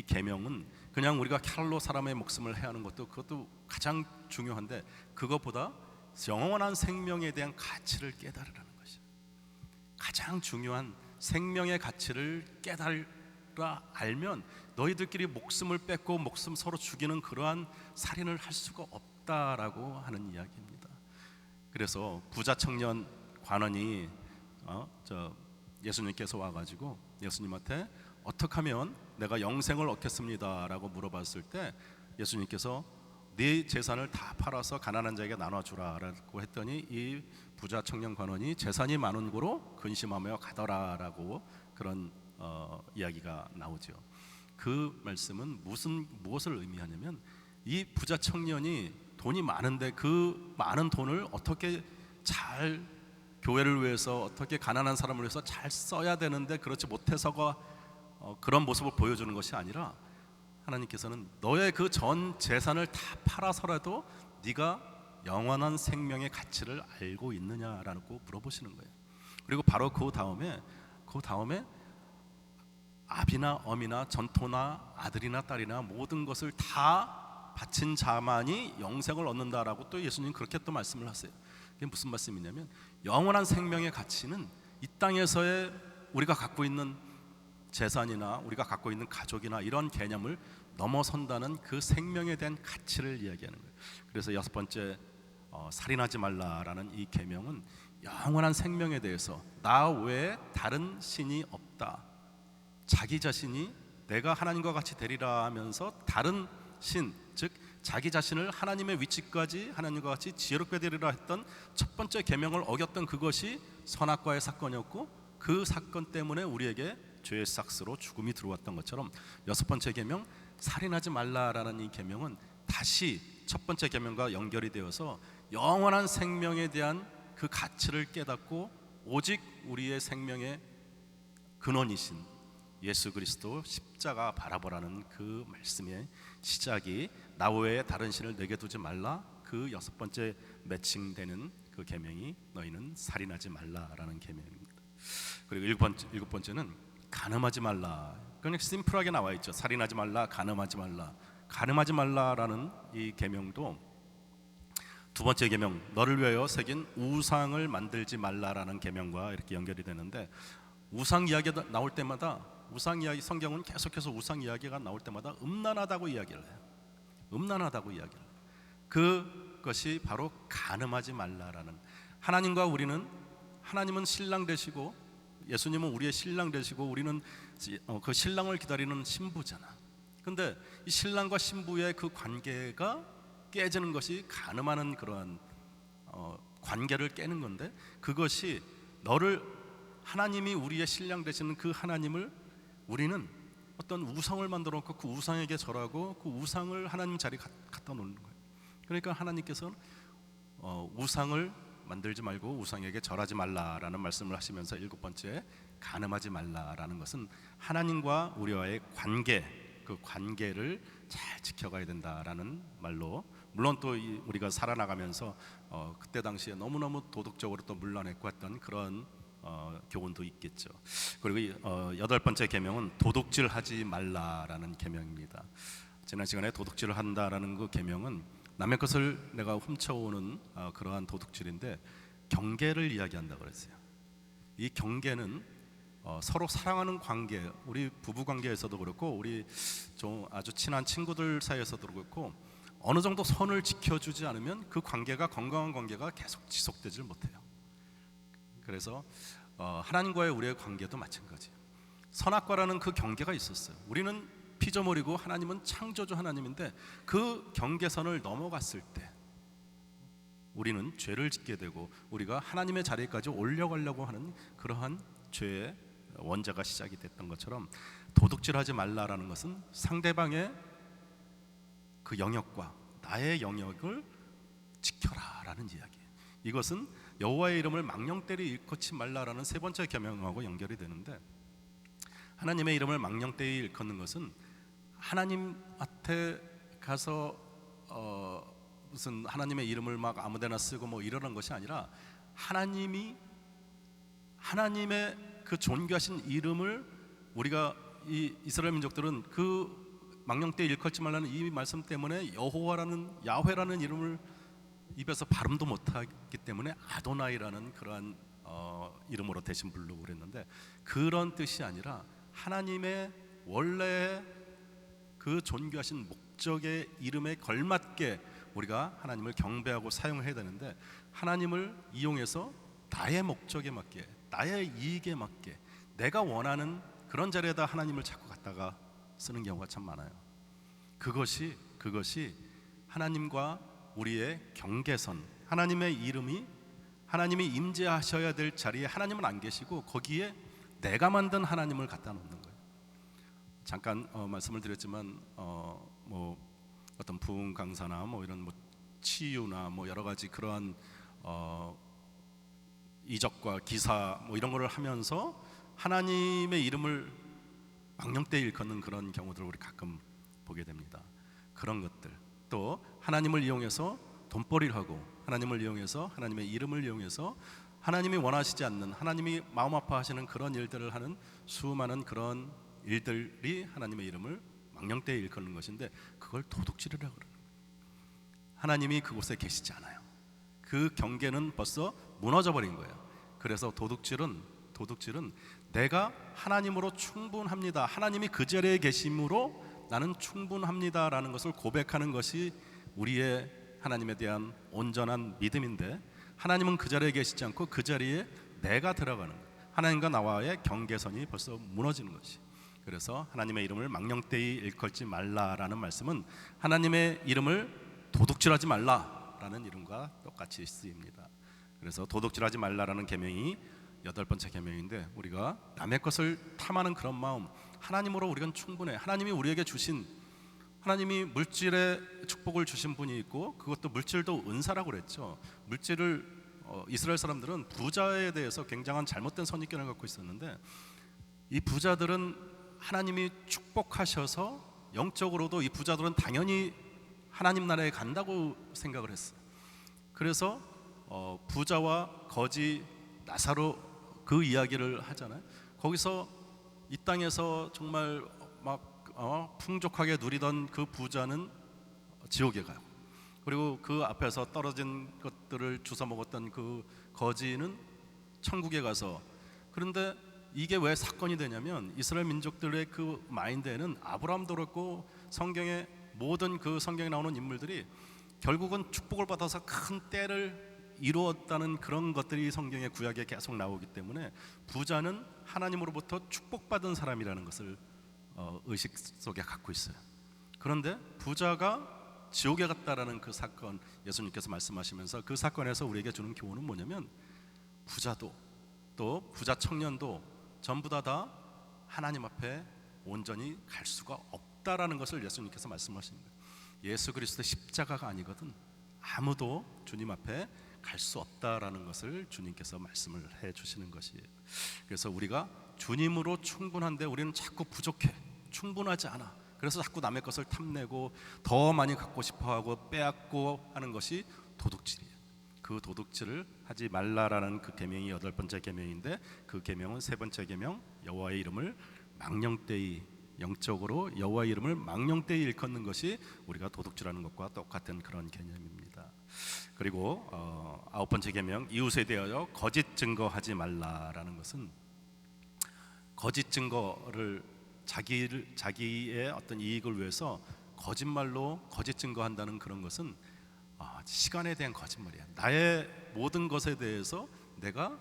계명은 그냥 우리가 칼로 사람의 목숨을 해하는 그것도 가장 중요한데, 그것보다 영원한 생명에 대한 가치를 깨달으라는 것이에요. 가장 중요한 생명의 가치를 깨달아 알면 너희들끼리 목숨을 뺏고 목숨 서로 죽이는 그러한 살인을 할 수가 없다라고 하는 이야기입니다. 그래서 부자 청년 관원이 예수님께서 와가지고 예수님한테 어떻게 하면 내가 영생을 얻겠습니다라고 물어봤을 때 예수님께서 네 재산을 다 팔아서 가난한 자에게 나눠주라라고 했더니 이 부자 청년 관원이 재산이 많은 고로 근심하며 가더라라고 그런 이야기가 나오죠. 그 말씀은 무엇을 의미하냐면, 이 부자 청년이 돈이 많은데 그 많은 돈을 어떻게 잘 교회를 위해서, 어떻게 가난한 사람을 위해서 잘 써야 되는데 그렇지 못해서가 그런 모습을 보여주는 것이 아니라, 하나님께서는 너의 그 전 재산을 다 팔아서라도 네가 영원한 생명의 가치를 알고 있느냐라고 물어보시는 거예요. 그리고 바로 그 다음에 아비나 어미나 전토나 아들이나 딸이나 모든 것을 다 바친 자만이 영생을 얻는다라고 또 예수님 그렇게 또 말씀을 하세요. 이게 무슨 말씀이냐면, 영원한 생명의 가치는 이 땅에서의 우리가 갖고 있는 재산이나 우리가 갖고 있는 가족이나 이런 개념을 넘어선다는 그 생명에 대한 가치를 이야기하는 거예요. 그래서 6번째 살인하지 말라라는 이 계명은 영원한 생명에 대해서 나 외에 다른 신이 없다, 자기 자신이 내가 하나님과 같이 되리라 하면서 다른 신, 즉 자기 자신을 하나님의 위치까지 하나님과 같이 지혜롭게 되리라 했던 첫 번째 계명을 어겼던 그것이 선악과의 사건이었고, 그 사건 때문에 우리에게 죄의 삭스로 죽음이 들어왔던 것처럼 6번째 계명 살인하지 말라라는 이 계명은 다시 첫 번째 계명과 연결이 되어서 영원한 생명에 대한 그 가치를 깨닫고 오직 우리의 생명의 근원이신 예수 그리스도 십자가 바라보라는 그 말씀의 시작이 나 외에 다른 신을 내게 두지 말라, 그 6번째 매칭되는 그 계명이 너희는 살인하지 말라라는 계명입니다. 그리고 일곱 번째는 간음하지 말라. 그냥 심플하게 나와 있죠. 살인하지 말라, 간음하지 말라. 간음하지 말라라는 이 계명도 두 번째 계명, 너를 위하여 새긴 우상을 만들지 말라라는 계명과 이렇게 연결이 되는데, 우상 이야기가 나올 때마다, 우상 이야기, 성경은 계속해서 우상 이야기가 나올 때마다 음란하다고 이야기를 해요. 음란하다고 이야기를 해요. 그것이 바로 간음하지 말라라는, 하나님과 하나님은 신랑 되시고 예수님은 우리의 신랑 되시고 우리는 그 신랑을 기다리는 신부잖아. 근데 이 신랑과 신부의 그 관계가 깨지는 것이 간음하는 그러한 관계를 깨는 건데, 그것이 하나님이 우리의 신랑 되시는 그 하나님을 우리는 어떤 우상을 만들어 놓고 그 우상에게 절하고 그 우상을 하나님 자리에 갖다 놓는 거예요. 그러니까 하나님께서는 우상을 만들지 말고 우상에게 절하지 말라라는 말씀을 하시면서 7번째 간음하지 말라라는 것은 하나님과 우리와의 관계, 그 관계를 잘 지켜가야 된다라는 말로, 물론 또 우리가 살아나가면서 그때 당시에 너무너무 도덕적으로 또 물러냈고 했던 그런 교훈도 있겠죠. 그리고 8번째 계명은 도둑질하지 말라라는 계명입니다. 지난 시간에 도둑질을 한다라는 그 계명은 남의 것을 내가 훔쳐오는 그러한 도둑질인데, 경계를 이야기한다고 그랬어요. 이 경계는 서로 사랑하는 관계, 우리 부부 관계에서도 그렇고 우리 좀 아주 친한 친구들 사이에서도 그렇고 어느 정도 선을 지켜주지 않으면 그 관계가, 건강한 관계가 계속 지속되질 못해요. 그래서 하나님과의 우리의 관계도 마찬가지예요. 선악과라는 그 경계가 있었어요. 우리는 피조물이고 하나님은 창조주 하나님인데, 그 경계선을 넘어갔을 때 우리는 죄를 짓게 되고 우리가 하나님의 자리까지 올려가려고 하는 그러한 죄의 원자가 시작이 됐던 것처럼, 도둑질하지 말라라는 것은 상대방의 그 영역과 나의 영역을 지켜라라는 이야기예요. 이것은 여호와의 이름을 망령되이 일컫지 말라라는 세 번째 계명하고 연결이 되는데, 하나님의 이름을 망령되이 일컫는 것은 하나님 앞에 가서 무슨 하나님의 이름을 막 아무데나 쓰고 뭐 이러는 것이 아니라 하나님의 그 존귀하신 이름을 우리가 이 이스라엘 민족들은 그 망령되이 일컬지 말라는 이 말씀 때문에 여호와라는 야훼라는 이름을 입에서 발음도 못하기 때문에 아도나이라는 그러한 이름으로 대신 부르고 그랬는데, 그런 뜻이 아니라 하나님의 원래 그 존귀하신 목적의 이름에 걸맞게 우리가 하나님을 경배하고 사용을 해야 되는데, 하나님을 이용해서 나의 목적에 맞게, 나의 이익에 맞게, 내가 원하는 그런 자리에다 하나님을 자꾸 갖다가 쓰는 경우가 참 많아요. 그것이 하나님과 우리의 경계선, 하나님의 이름이, 하나님이 임재하셔야 될 자리에 하나님은 안 계시고 거기에 내가 만든 하나님을 갖다 놓는 거예요. 잠깐 말씀을 드렸지만 뭐 어떤 부흥 강사나 뭐 이런 뭐 치유나 뭐 여러 가지 그러한 이적과 기사 뭐 이런 거를 하면서 하나님의 이름을 망령되이 일컫는 그런 경우들을 우리 가끔 보게 됩니다. 그런 것들, 또 하나님을 이용해서 돈벌이를 하고, 하나님을 이용해서 하나님의 이름을 이용해서 하나님이 원하시지 않는, 하나님이 마음 아파하시는 그런 일들을 하는 수많은 그런 일들이 하나님의 이름을 망령되이 일컫는 것인데, 그걸 도둑질이라고 그래요. 하나님이 그곳에 계시지 않아요. 그 경계는 벌써 무너져 버린 거예요. 그래서 도둑질은 내가 하나님으로 충분합니다, 하나님이 그 자리에 계심으로 나는 충분합니다라는 것을 고백하는 것이 우리의 하나님에 대한 온전한 믿음인데, 하나님은 그 자리에 계시지 않고 그 자리에 내가 들어가는 거예요. 하나님과 나와의 경계선이 벌써 무너지는 것이. 그래서 하나님의 이름을 망령되이 일컬지 말라라는 말씀은 하나님의 이름을 도둑질하지 말라라는 이름과 똑같이 쓰입니다. 그래서 도둑질하지 말라라는 계명이 8번째 계명인데, 우리가 남의 것을 탐하는 그런 마음, 하나님으로 우리는 충분해. 하나님이 우리에게 주신, 하나님이 물질의 축복을 주신 분이 있고, 그것도 물질도 은사라고 그랬죠. 물질을 이스라엘 사람들은 부자에 대해서 굉장한 잘못된 선입견을 갖고 있었는데, 이 부자들은 하나님이 축복하셔서 영적으로도 이 부자들은 당연히 하나님 나라에 간다고 생각을 했어요. 그래서 부자와 거지 나사로 그 이야기를 하잖아요. 거기서 이 땅에서 정말 막 풍족하게 누리던 그 부자는 지옥에 가요. 그리고 그 앞에서 떨어진 것들을 주워 먹었던 그 거지는 천국에 가서, 그런데 이게 왜 사건이 되냐면, 이스라엘 민족들의 그 마인드에는 아브라함도 그렇고 성경의 모든 그 성경에 나오는 인물들이 결국은 축복을 받아서 큰 때를 이루었다는 그런 것들이 성경의 구약에 계속 나오기 때문에, 부자는 하나님으로부터 축복받은 사람이라는 것을 의식 속에 갖고 있어요. 그런데 부자가 지옥에 갔다라는 그 사건, 예수님께서 말씀하시면서 그 사건에서 우리에게 주는 교훈은 뭐냐면, 부자도 또 부자 청년도 전부 다 하나님 앞에 온전히 갈 수가 없다라는 것을 예수님께서 말씀하시는 거예요. 예수 그리스도의 십자가가 아니거든 아무도 주님 앞에 갈 수 없다라는 것을 주님께서 말씀을 해 주시는 것이에요. 그래서 우리가 주님으로 충분한데 우리는 자꾸 부족해, 충분하지 않아. 그래서 자꾸 남의 것을 탐내고 더 많이 갖고 싶어하고 빼앗고 하는 것이 도둑질이에요. 그 도둑질을 하지 말라라는 그 계명이 8번째 계명인데, 그 계명은 3번째 계명, 여호와의 이름을 망령되이, 영적으로 여호와의 이름을 망령되이 일컫는 것이 우리가 도둑질하는 것과 똑같은 그런 개념입니다. 그리고 9번째 계명, 이웃에 대하여 거짓 증거하지 말라라는 것은, 거짓 증거를 자기의 어떤 이익을 위해서 거짓말로 거짓 증거한다는 그런 것은 시간에 대한 거짓말이야. 나의 모든 것에 대해서 내가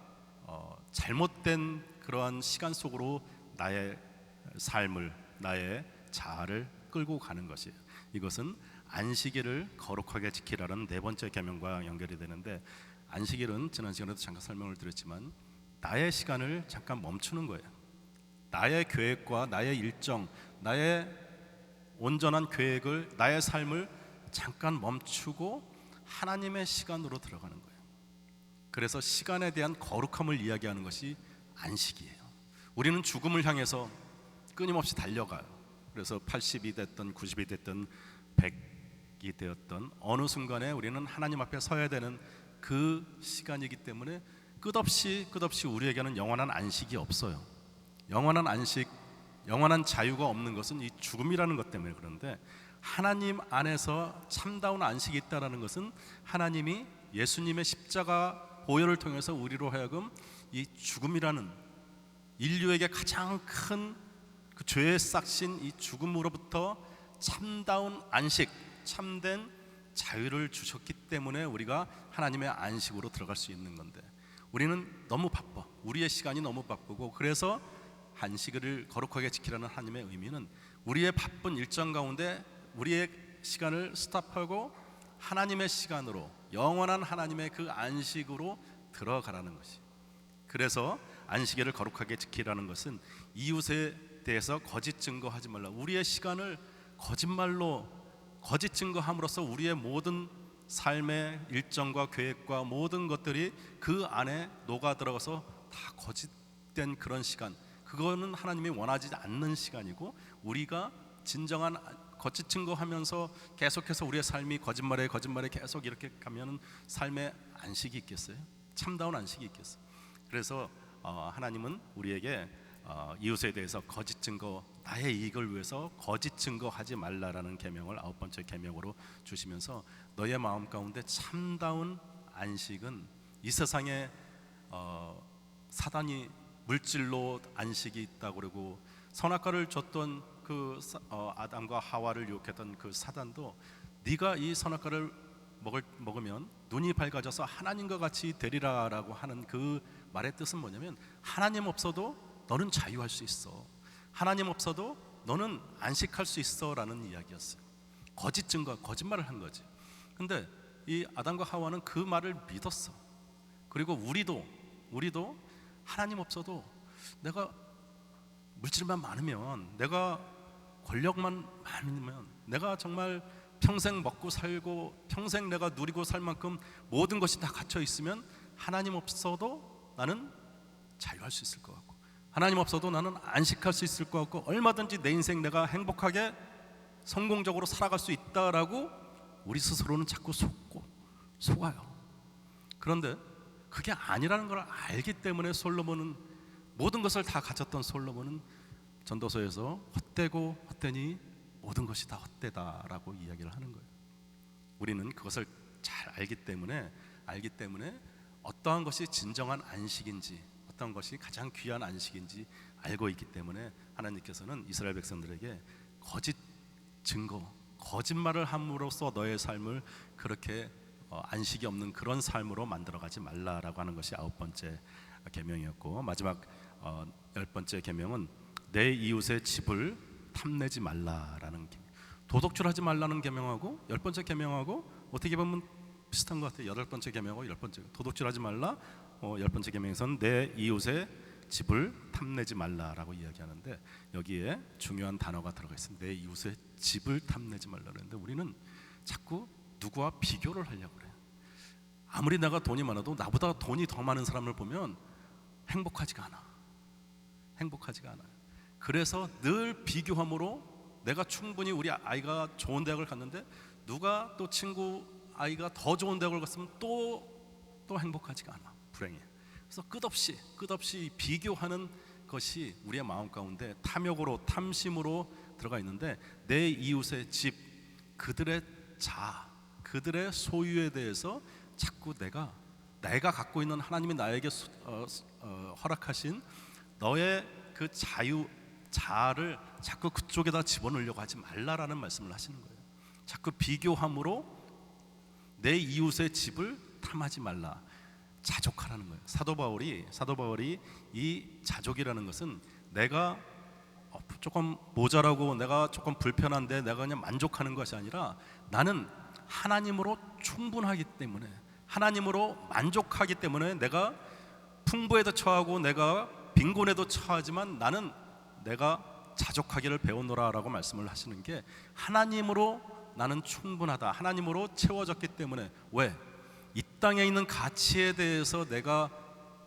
잘못된 그러한 시간 속으로 나의 삶을, 나의 자아를 끌고 가는 것이에요. 이것은 안식일을 거룩하게 지키라는 4번째 계명과 연결이 되는데, 안식일은 지난 시간에도 잠깐 설명을 드렸지만 나의 시간을 잠깐 멈추는 거예요. 나의 계획과 나의 일정, 나의 온전한 계획을, 나의 삶을 잠깐 멈추고 하나님의 시간으로 들어가는 거예요. 그래서 시간에 대한 거룩함을 이야기하는 것이 안식이에요. 우리는 죽음을 향해서 끊임없이 달려가요. 그래서 80이 됐든 90이 됐든 100 되었던 어느 순간에 우리는 하나님 앞에 서야 되는 그 시간이기 때문에 끝없이 우리에게는 영원한 안식이 없어요. 영원한 안식, 영원한 자유가 없는 것은 이 죽음이라는 것 때문에. 그런데 하나님 안에서 참다운 안식이 있다는 것은 하나님이 예수님의 십자가 보혈을 통해서 우리로 하여금 이 죽음이라는 인류에게 가장 큰 그 죄의 싹신 이 죽음으로부터 참다운 안식, 참된 자유를 주셨기 때문에 우리가 하나님의 안식으로 들어갈 수 있는 건데, 우리는 너무 바빠, 우리의 시간이 너무 바쁘고, 그래서 안식을 거룩하게 지키라는 하나님의 의미는 우리의 바쁜 일정 가운데 우리의 시간을 스탑하고 하나님의 시간으로, 영원한 하나님의 그 안식으로 들어가라는 것이. 그래서 안식일을 거룩하게 지키라는 것은 이웃에 대해서 거짓 증거하지 말라. 우리의 시간을 거짓말로 거짓 증거함으로써 우리의 모든 삶의 일정과 계획과 모든 것들이 그 안에 녹아 들어가서 다 거짓된 그런 시간, 그거는 하나님이 원하지 않는 시간이고, 우리가 진정한 거짓 증거하면서 계속해서 우리의 삶이 거짓말에 계속 이렇게 가면은 삶의 안식이 있겠어요? 참다운 안식이 있겠어요? 그래서 하나님은 우리에게 이웃에 대해서 거짓 증거, 나의 이익을 위해서 거짓 증거하지 말라라는 계명을 9번째 계명으로 주시면서, 너의 마음 가운데 참다운 안식은 이 세상에 사단이 물질로 안식이 있다고 그러고, 선악과를 줬던 그 아담과 하와를 유혹했던 그 사단도 네가 이 선악과를 먹으면 눈이 밝아져서 하나님과 같이 되리라라고 하는 그 말의 뜻은 뭐냐면, 하나님 없어도 너는 자유할 수 있어, 하나님 없어도 너는 안식할 수 있어 라는 이야기였어요. 거짓 증거, 거짓말을 한 거지. 근데 이 아담과 하와는 그 말을 믿었어. 그리고 우리도 하나님 없어도, 내가 물질만 많으면, 내가 권력만 많으면, 내가 정말 평생 먹고 살고 평생 내가 누리고 살 만큼 모든 것이 다 갖춰 있으면 하나님 없어도 나는 자유할 수 있을 것 같고, 하나님 없어도 나는 안식할 수 있을 것 같고, 얼마든지 내 인생 내가 행복하게 성공적으로 살아갈 수 있다라고 우리 스스로는 자꾸 속아요. 그런데 그게 아니라는 걸 알기 때문에 솔로몬은, 모든 것을 다 가졌던 솔로몬은 전도서에서 헛되고 헛되니 모든 것이 다 헛되다라고 이야기를 하는 거예요. 우리는 그것을 잘 알기 때문에 어떠한 것이 진정한 안식인지, 어떤 것이 가장 귀한 안식인지 알고 있기 때문에 하나님께서는 이스라엘 백성들에게 거짓 증거, 거짓말을 함으로써 너의 삶을 그렇게 안식이 없는 그런 삶으로 만들어가지 말라라고 하는 것이 9번째 계명이었고, 마지막 10번째 계명은 내 이웃의 집을 탐내지 말라라는 계명. 도둑질하지 말라는 계명하고 10번째 계명하고 어떻게 보면 비슷한 것 같아요. 8번째 계명하고 10번째, 도둑질하지 말라 10번째 계명에서는 내 이웃의 집을 탐내지 말라라고 이야기하는데, 여기에 중요한 단어가 들어가 있습니다. 내 이웃의 집을 탐내지 말라. 그랬는데 우리는 자꾸 누구와 비교를 하려고 그래요. 아무리 내가 돈이 많아도 나보다 돈이 더 많은 사람을 보면 행복하지가 않아요. 그래서 늘 비교함으로 내가 충분히, 우리 아이가 좋은 대학을 갔는데 누가 또 친구 아이가 더 좋은 대학을 갔으면 또 행복하지가 않아, 불행해. 그래서 끝없이 비교하는 것이 우리의 마음 가운데 탐욕으로, 탐심으로 들어가 있는데, 내 이웃의 집, 그들의 그들의 소유에 대해서 자꾸 내가 갖고 있는, 하나님이 나에게 허락하신 너의 그 자아를 자꾸 그쪽에다 집어넣으려고 하지 말라라는 말씀을 하시는 거예요. 자꾸 비교함으로 내 이웃의 집을 탐하지 말라, 자족하라는 거예요. 사도 바울이 이 자족이라는 것은 내가 조금 모자라고 내가 조금 불편한데 내가 그냥 만족하는 것이 아니라, 나는 하나님으로 충분하기 때문에, 하나님으로 만족하기 때문에, 내가 풍부에도 처하고 내가 빈곤에도 처하지만 나는 내가 자족하기를 배우노라라고 말씀을 하시는 게, 하나님으로 나는 충분하다, 하나님으로 채워졌기 때문에. 왜? 이 땅에 있는 가치에 대해서, 내가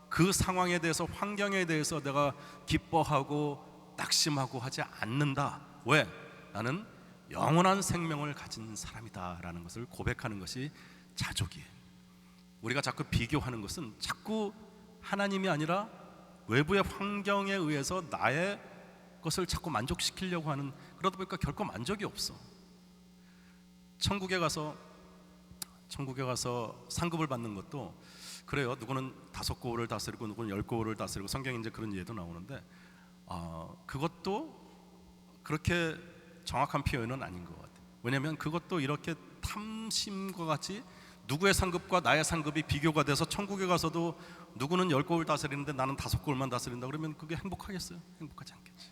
그 상황에 대해서, 환경에 대해서 내가 기뻐하고 낙심하고 하지 않는다. 왜? 나는 영원한 생명을 가진 사람이다라는 것을 고백하는 것이 자족이에요. 우리가 자꾸 비교하는 것은 자꾸 하나님이 아니라 외부의 환경에 의해서 나의 것을 자꾸 만족시키려고 하는, 그러다 보니까 결코 만족이 없어. 천국에 가서 상급을 받는 것도 그래요. 누구는 5고을을 다스리고 누구는 10고을을 다스리고, 성경에 이제 그런 예도 나오는데 그것도 그렇게 정확한 표현은 아닌 것 같아요. 왜냐하면 그것도 이렇게 탐심과 같이 누구의 상급과 나의 상급이 비교가 돼서 천국에 가서도 누구는 10고을 다스리는데 나는 5고을만 다스린다 그러면 그게 행복하겠어요? 행복하지 않겠지.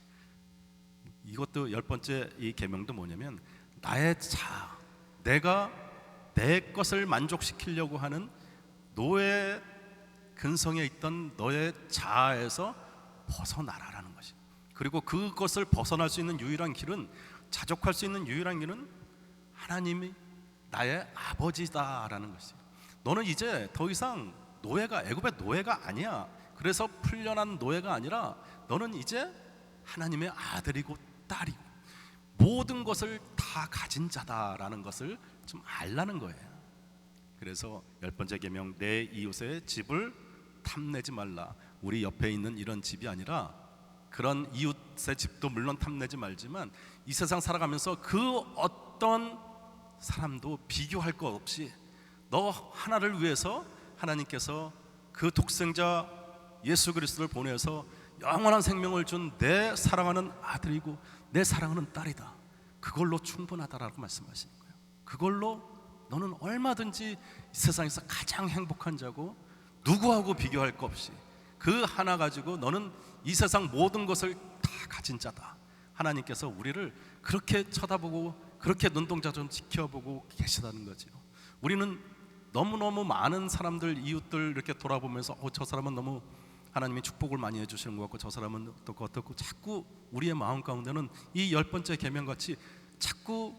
이것도 10번째 이 계명도 뭐냐면 나의 자아, 내가 내 것을 만족시키려고 하는 노예 근성에 있던 너의 자아에서 벗어나라라는 것이. 그리고 그것을 벗어날 수 있는 유일한 길은, 자족할 수 있는 유일한 길은 하나님이 나의 아버지다라는 것이. 너는 이제 더 이상 노예가, 애굽의 노예가 아니야. 그래서 풀려난 노예가 아니라 너는 이제 하나님의 아들이고 딸이고 모든 것을 다 가진 자다라는 것을 좀 알라는 거예요. 그래서 10번째 계명, 내 이웃의 집을 탐내지 말라. 우리 옆에 있는 이런 집이 아니라 그런 이웃의 집도 물론 탐내지 말지만 이 세상 살아가면서 그 어떤 사람도 비교할 것 없이 너 하나를 위해서 하나님께서 그 독생자 예수 그리스도를 보내서 영원한 생명을 준 내 사랑하는 아들이고 내 사랑하는 딸이다. 그걸로 충분하다라고 말씀하시는 거예요. 그걸로 너는 얼마든지 이 세상에서 가장 행복한 자고 누구하고 비교할 것 없이 그 하나 가지고 너는 이 세상 모든 것을 다 가진 자다. 하나님께서 우리를 그렇게 쳐다보고 그렇게 눈동자 좀 지켜보고 계시다는 거죠. 우리는 너무너무 많은 사람들, 이웃들 이렇게 돌아보면서 저 사람은 너무 하나님이 축복을 많이 해주시는 것 같고 저 사람은 어떻고 자꾸 우리의 마음 가운데는 이 10번째 계명같이 자꾸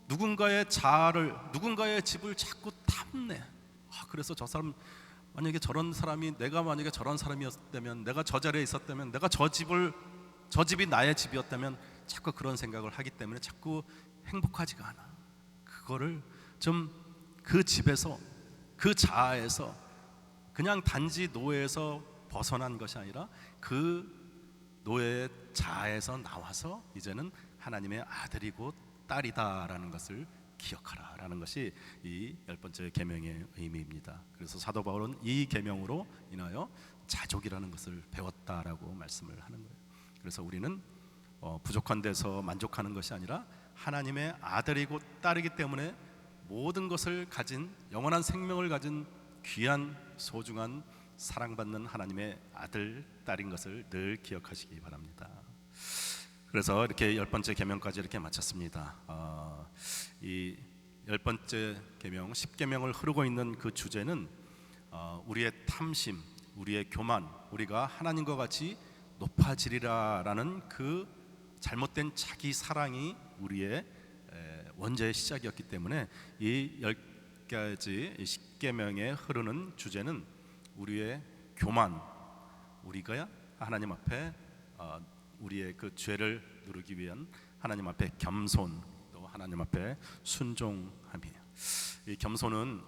누군가의 자아를, 누군가의 집을 자꾸 탐내. 그래서 저 사람 만약에 저런 사람이, 내가 만약에 저런 사람이었다면, 내가 저 자리에 있었다면, 내가 저 집이 나의 집이었다면, 자꾸 그런 생각을 하기 때문에 자꾸 행복하지가 않아. 그거를 좀 그 집에서, 그 자아에서 그냥 단지 노예에서 벗어난 것이 아니라 그 노예의 자아에서 나와서 이제는 하나님의 아들이고 딸이다라는 것을 기억하라라는 것이 이 10번째 계명의 의미입니다. 그래서 사도 바울은 이 계명으로 인하여 자족이라는 것을 배웠다라고 말씀을 하는 거예요. 그래서 우리는 부족한 데서 만족하는 것이 아니라 하나님의 아들이고 딸이기 때문에 모든 것을 가진, 영원한 생명을 가진 귀한 소중한 사랑받는 하나님의 아들, 딸인 것을 늘 기억하시기 바랍니다. 그래서 이렇게 10번째 계명까지 이렇게 마쳤습니다. 이 10번째 계명, 10계명을 흐르고 있는 그 주제는 우리의 탐심, 우리의 교만, 우리가 하나님과 같이 높아지리라라는 그 잘못된 자기 사랑이 우리의 원죄의 시작이었기 때문에 이 10가지 10계명에 흐르는 주제는 우리의 교만, 우리가 하나님 앞에 우리의 그 죄를 누르기 위한 하나님 앞에 겸손, 또 하나님 앞에 순종함이에요. 이 겸손은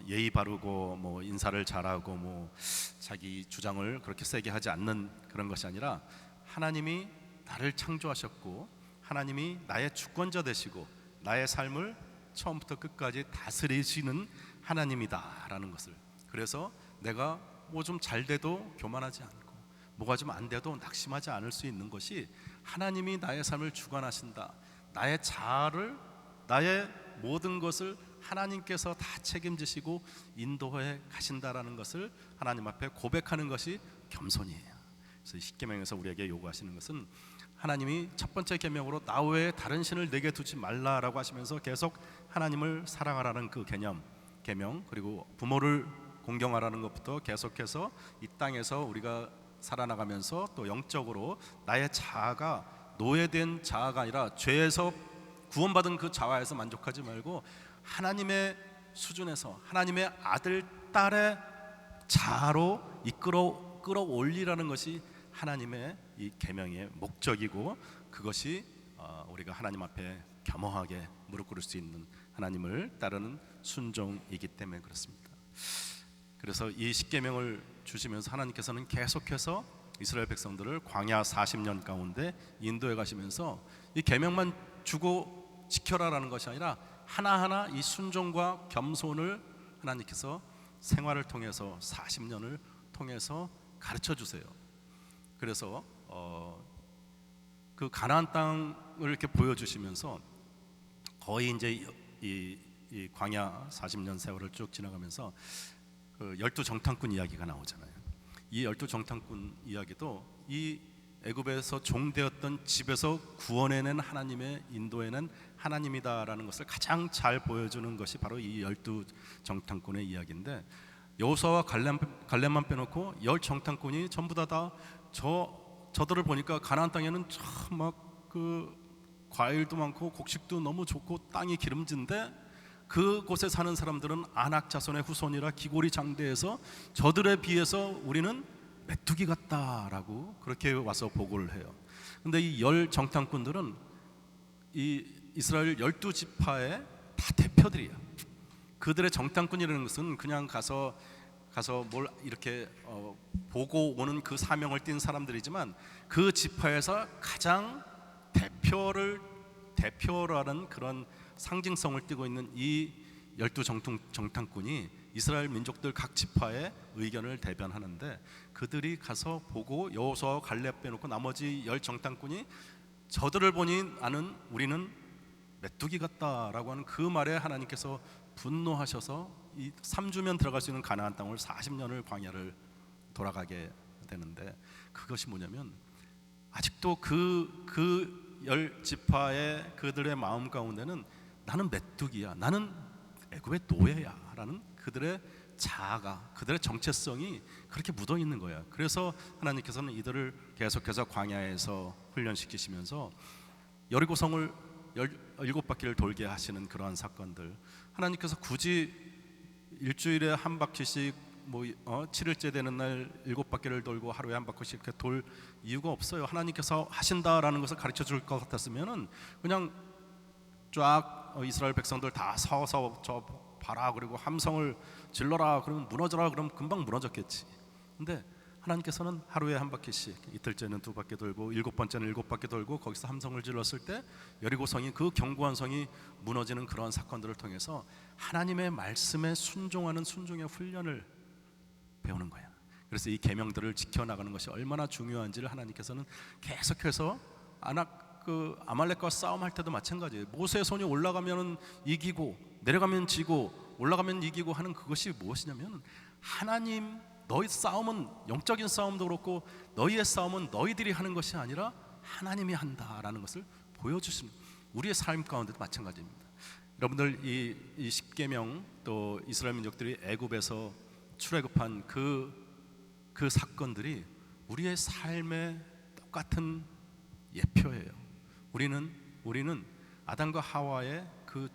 예의 바르고 뭐 인사를 잘하고 뭐 자기 주장을 그렇게 세게 하지 않는 그런 것이 아니라 하나님이 나를 창조하셨고 하나님이 나의 주권자 되시고 나의 삶을 처음부터 끝까지 다스리시는 하나님이다라는 것을, 그래서 내가 뭐 좀 잘 돼도 교만하지 않고 뭐가 좀 안 돼도 낙심하지 않을 수 있는 것이 하나님이 나의 삶을 주관하신다. 나의 자아를, 나의 모든 것을 하나님께서 다 책임지시고 인도해 가신다라는 것을 하나님 앞에 고백하는 것이 겸손이에요. 그래서 10계명에서 우리에게 요구하시는 것은 하나님이 첫 번째 계명으로 나 외에 다른 신을 내게 두지 말라라고 하시면서 계속 하나님을 사랑하라는 그 개념, 계명, 그리고 부모를 공경하라는 것부터 계속해서 이 땅에서 우리가 살아나가면서 또 영적으로 나의 자아가 노예된 자아가 아니라 죄에서 구원받은 그 자아에서 만족하지 말고 하나님의 수준에서 하나님의 아들, 딸의 자아로 끌어올리라는 것이 하나님의 이 계명의 목적이고, 그것이 우리가 하나님 앞에 겸허하게 무릎 꿇을 수 있는 하나님을 따르는 순종이기 때문에 그렇습니다. 그래서 이 십계명을 주시면서 하나님께서는 계속해서 이스라엘 백성들을 광야 40년 가운데 인도해 가시면서 이 계명만 주고 지켜라라는 것이 아니라 하나하나 이 순종과 겸손을 하나님께서 생활을 통해서 40년을 통해서 가르쳐 주세요. 그래서 그 가나안 땅을 이렇게 보여주시면서 거의 이제 이 광야 40년 세월을 쭉 지나가면서 그 12정탐꾼 이야기가 나오잖아요. 이 12정탐꾼 이야기도 이 애굽에서 종되었던 집에서 구원해낸 하나님의 인도해낸 하나님이다라는 것을 가장 잘 보여주는 것이 바로 이 12정탐꾼의 이야기인데, 여호수아와 갈렙만 빼놓고 10정탐꾼이 전부 다 저들을 보니까 가나안 땅에는 참 막 그 과일도 많고 곡식도 너무 좋고 땅이 기름진데 그곳에 사는 사람들은 아낙 자손의 후손이라 기골이 장대해서 저들에 비해서 우리는 메뚜기 같다라고 그렇게 와서 보고를 해요. 근데 이 10정탐꾼들은 이 이스라엘 12지파의 다 대표들이야. 그들의 정탐꾼이라는 것은 그냥 가서 뭘 이렇게 보고 오는 그 사명을 띈 사람들이지만, 그 지파에서 가장 대표라는 그런 상징성을 띠고 있는 이 12정탐꾼이 이스라엘 민족들 각 지파의 의견을 대변하는데, 그들이 가서 보고 여호수아와 갈렙 빼놓고 나머지 10정탐꾼이 저들을 보니 아는 우리는 메뚜기 같다라고 하는 그 말에 하나님께서 분노하셔서 이 3주면 들어갈 수 있는 가나안 땅을 40년을 광야를 돌아가게 되는데, 그것이 뭐냐면 아직도 그 10지파의 그들의 마음 가운데는 나는 메뚜기야, 나는 애굽의 노예야 라는 그들의 자아가, 그들의 정체성이 그렇게 묻어 있는 거야. 그래서 하나님께서는 이들을 계속해서 광야에서 훈련시키시면서 여리고성을 7바퀴를 돌게 하시는 그러한 사건들, 하나님께서 굳이 일주일에 한 바퀴씩 7일째 되는 날 7바퀴를 돌고 하루에 한 바퀴씩 이렇게 돌 이유가 없어요. 하나님께서 하신다라는 것을 가르쳐 줄 것 같았으면은 그냥 쫙 이스라엘 백성들 다 서서 저 봐라, 그리고 함성을 질러라, 그러면 무너져라, 그러면 금방 무너졌겠지. 근데 하나님께서는 하루에 한 바퀴씩, 이틀째는 2바퀴 돌고 7번째는 7바퀴 돌고 거기서 함성을 질렀을 때 여리고성이, 그 견고한 성이 무너지는 그런 사건들을 통해서 하나님의 말씀에 순종하는 순종의 훈련을 배우는 거야. 그래서 이 계명들을 지켜나가는 것이 얼마나 중요한지를 하나님께서는 계속해서 아말렉과 싸움할 때도 마찬가지예요. 모세의 손이 올라가면 이기고 내려가면 지고 올라가면 이기고 하는 그것이 무엇이냐면, 하나님, 너희 싸움은 영적인 싸움도 그렇고 너희의 싸움은 너희들이 하는 것이 아니라 하나님이 한다라는 것을 보여주신 우리의 삶 가운데도 마찬가지입니다. 여러분들 이 십계명, 또 이스라엘 민족들이 애굽에서 출애굽한 그 사건들이 우리의 삶의 똑같은 예표예요. 우리는 아담과 하와의 그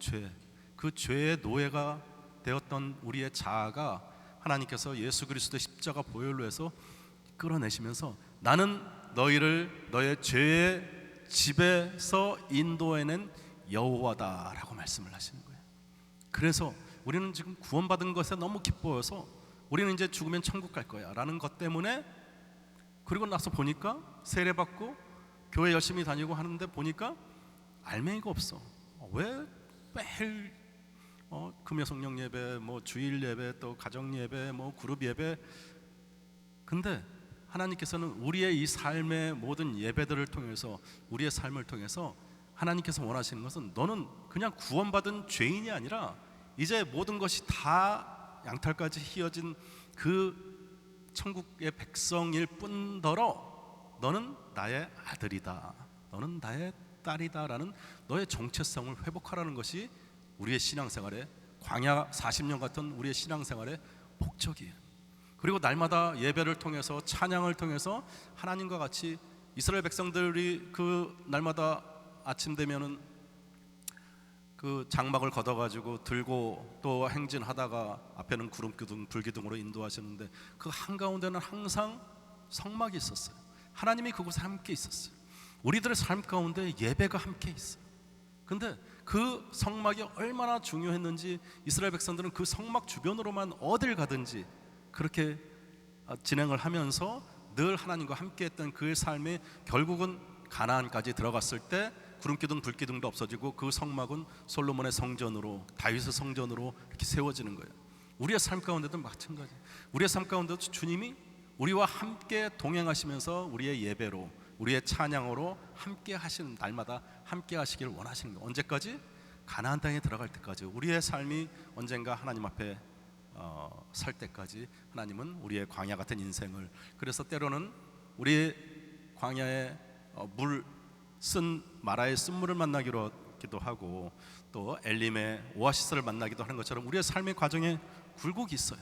죄의 노예가 되었던 우리의 자아가 하나님께서 예수 그리스도의 십자가 보혈로 해서 끌어내시면서 나는 너희를 너의 죄의 집에서 인도해낸 여호와다라고 말씀을 하시는 거예요. 그래서 우리는 지금 구원받은 것에 너무 기뻐해서 우리는 이제 죽으면 천국 갈 거야 라는 것 때문에, 그리고 나서 보니까 세례받고 교회 열심히 다니고 하는데 보니까 알맹이가 없어. 왜 매일 금요 성령 예배, 주일 예배, 또 가정 예배, 그룹 예배. 근데 하나님께서는 우리의 이 삶의 모든 예배들을 통해서, 우리의 삶을 통해서 하나님께서 원하시는 것은 너는 그냥 구원받은 죄인이 아니라 이제 모든 것이 다 양털까지 휘어진 그 천국의 백성일 뿐더러 너는 나의 아들이다, 너는 나의 딸이다라는 너의 정체성을 회복하라는 것이 우리의 신앙생활의, 광야 40년 같은 우리의 신앙생활의 목적이에요. 그리고 날마다 예배를 통해서, 찬양을 통해서 하나님과 같이 이스라엘 백성들이 그 날마다 아침 되면은 그 장막을 걷어가지고 들고 또 행진하다가 앞에는 구름기둥, 불기둥으로 인도하시는데 그 한가운데는 항상 성막이 있었어요. 하나님이 그곳에 함께 있었어요. 우리들의 삶 가운데 예배가 함께 있어요. 근데 그 성막이 얼마나 중요했는지 이스라엘 백성들은 그 성막 주변으로만 어딜 가든지 그렇게 진행을 하면서 늘 하나님과 함께했던 그의 삶이 결국은 가나안까지 들어갔을 때 구름기둥 불기둥도 없어지고 그 성막은 솔로몬의 성전으로, 다윗의 성전으로 이렇게 세워지는 거예요. 우리의 삶 가운데도 마찬가지. 우리의 삶 가운데도 주님이 우리와 함께 동행하시면서 우리의 예배로, 우리의 찬양으로 함께 하시는, 날마다 함께 하시길 원하시는 거예요. 언제까지? 가나안 땅에 들어갈 때까지. 우리의 삶이 언젠가 하나님 앞에 설 때까지 하나님은 우리의 광야 같은 인생을, 그래서 때로는 우리의 광야에 물 쓴 마라의 쓴물을 만나기로 기도 하고, 또 엘림의 오아시스를 만나기도 하는 것처럼 우리의 삶의 과정에 굴곡이 있어요.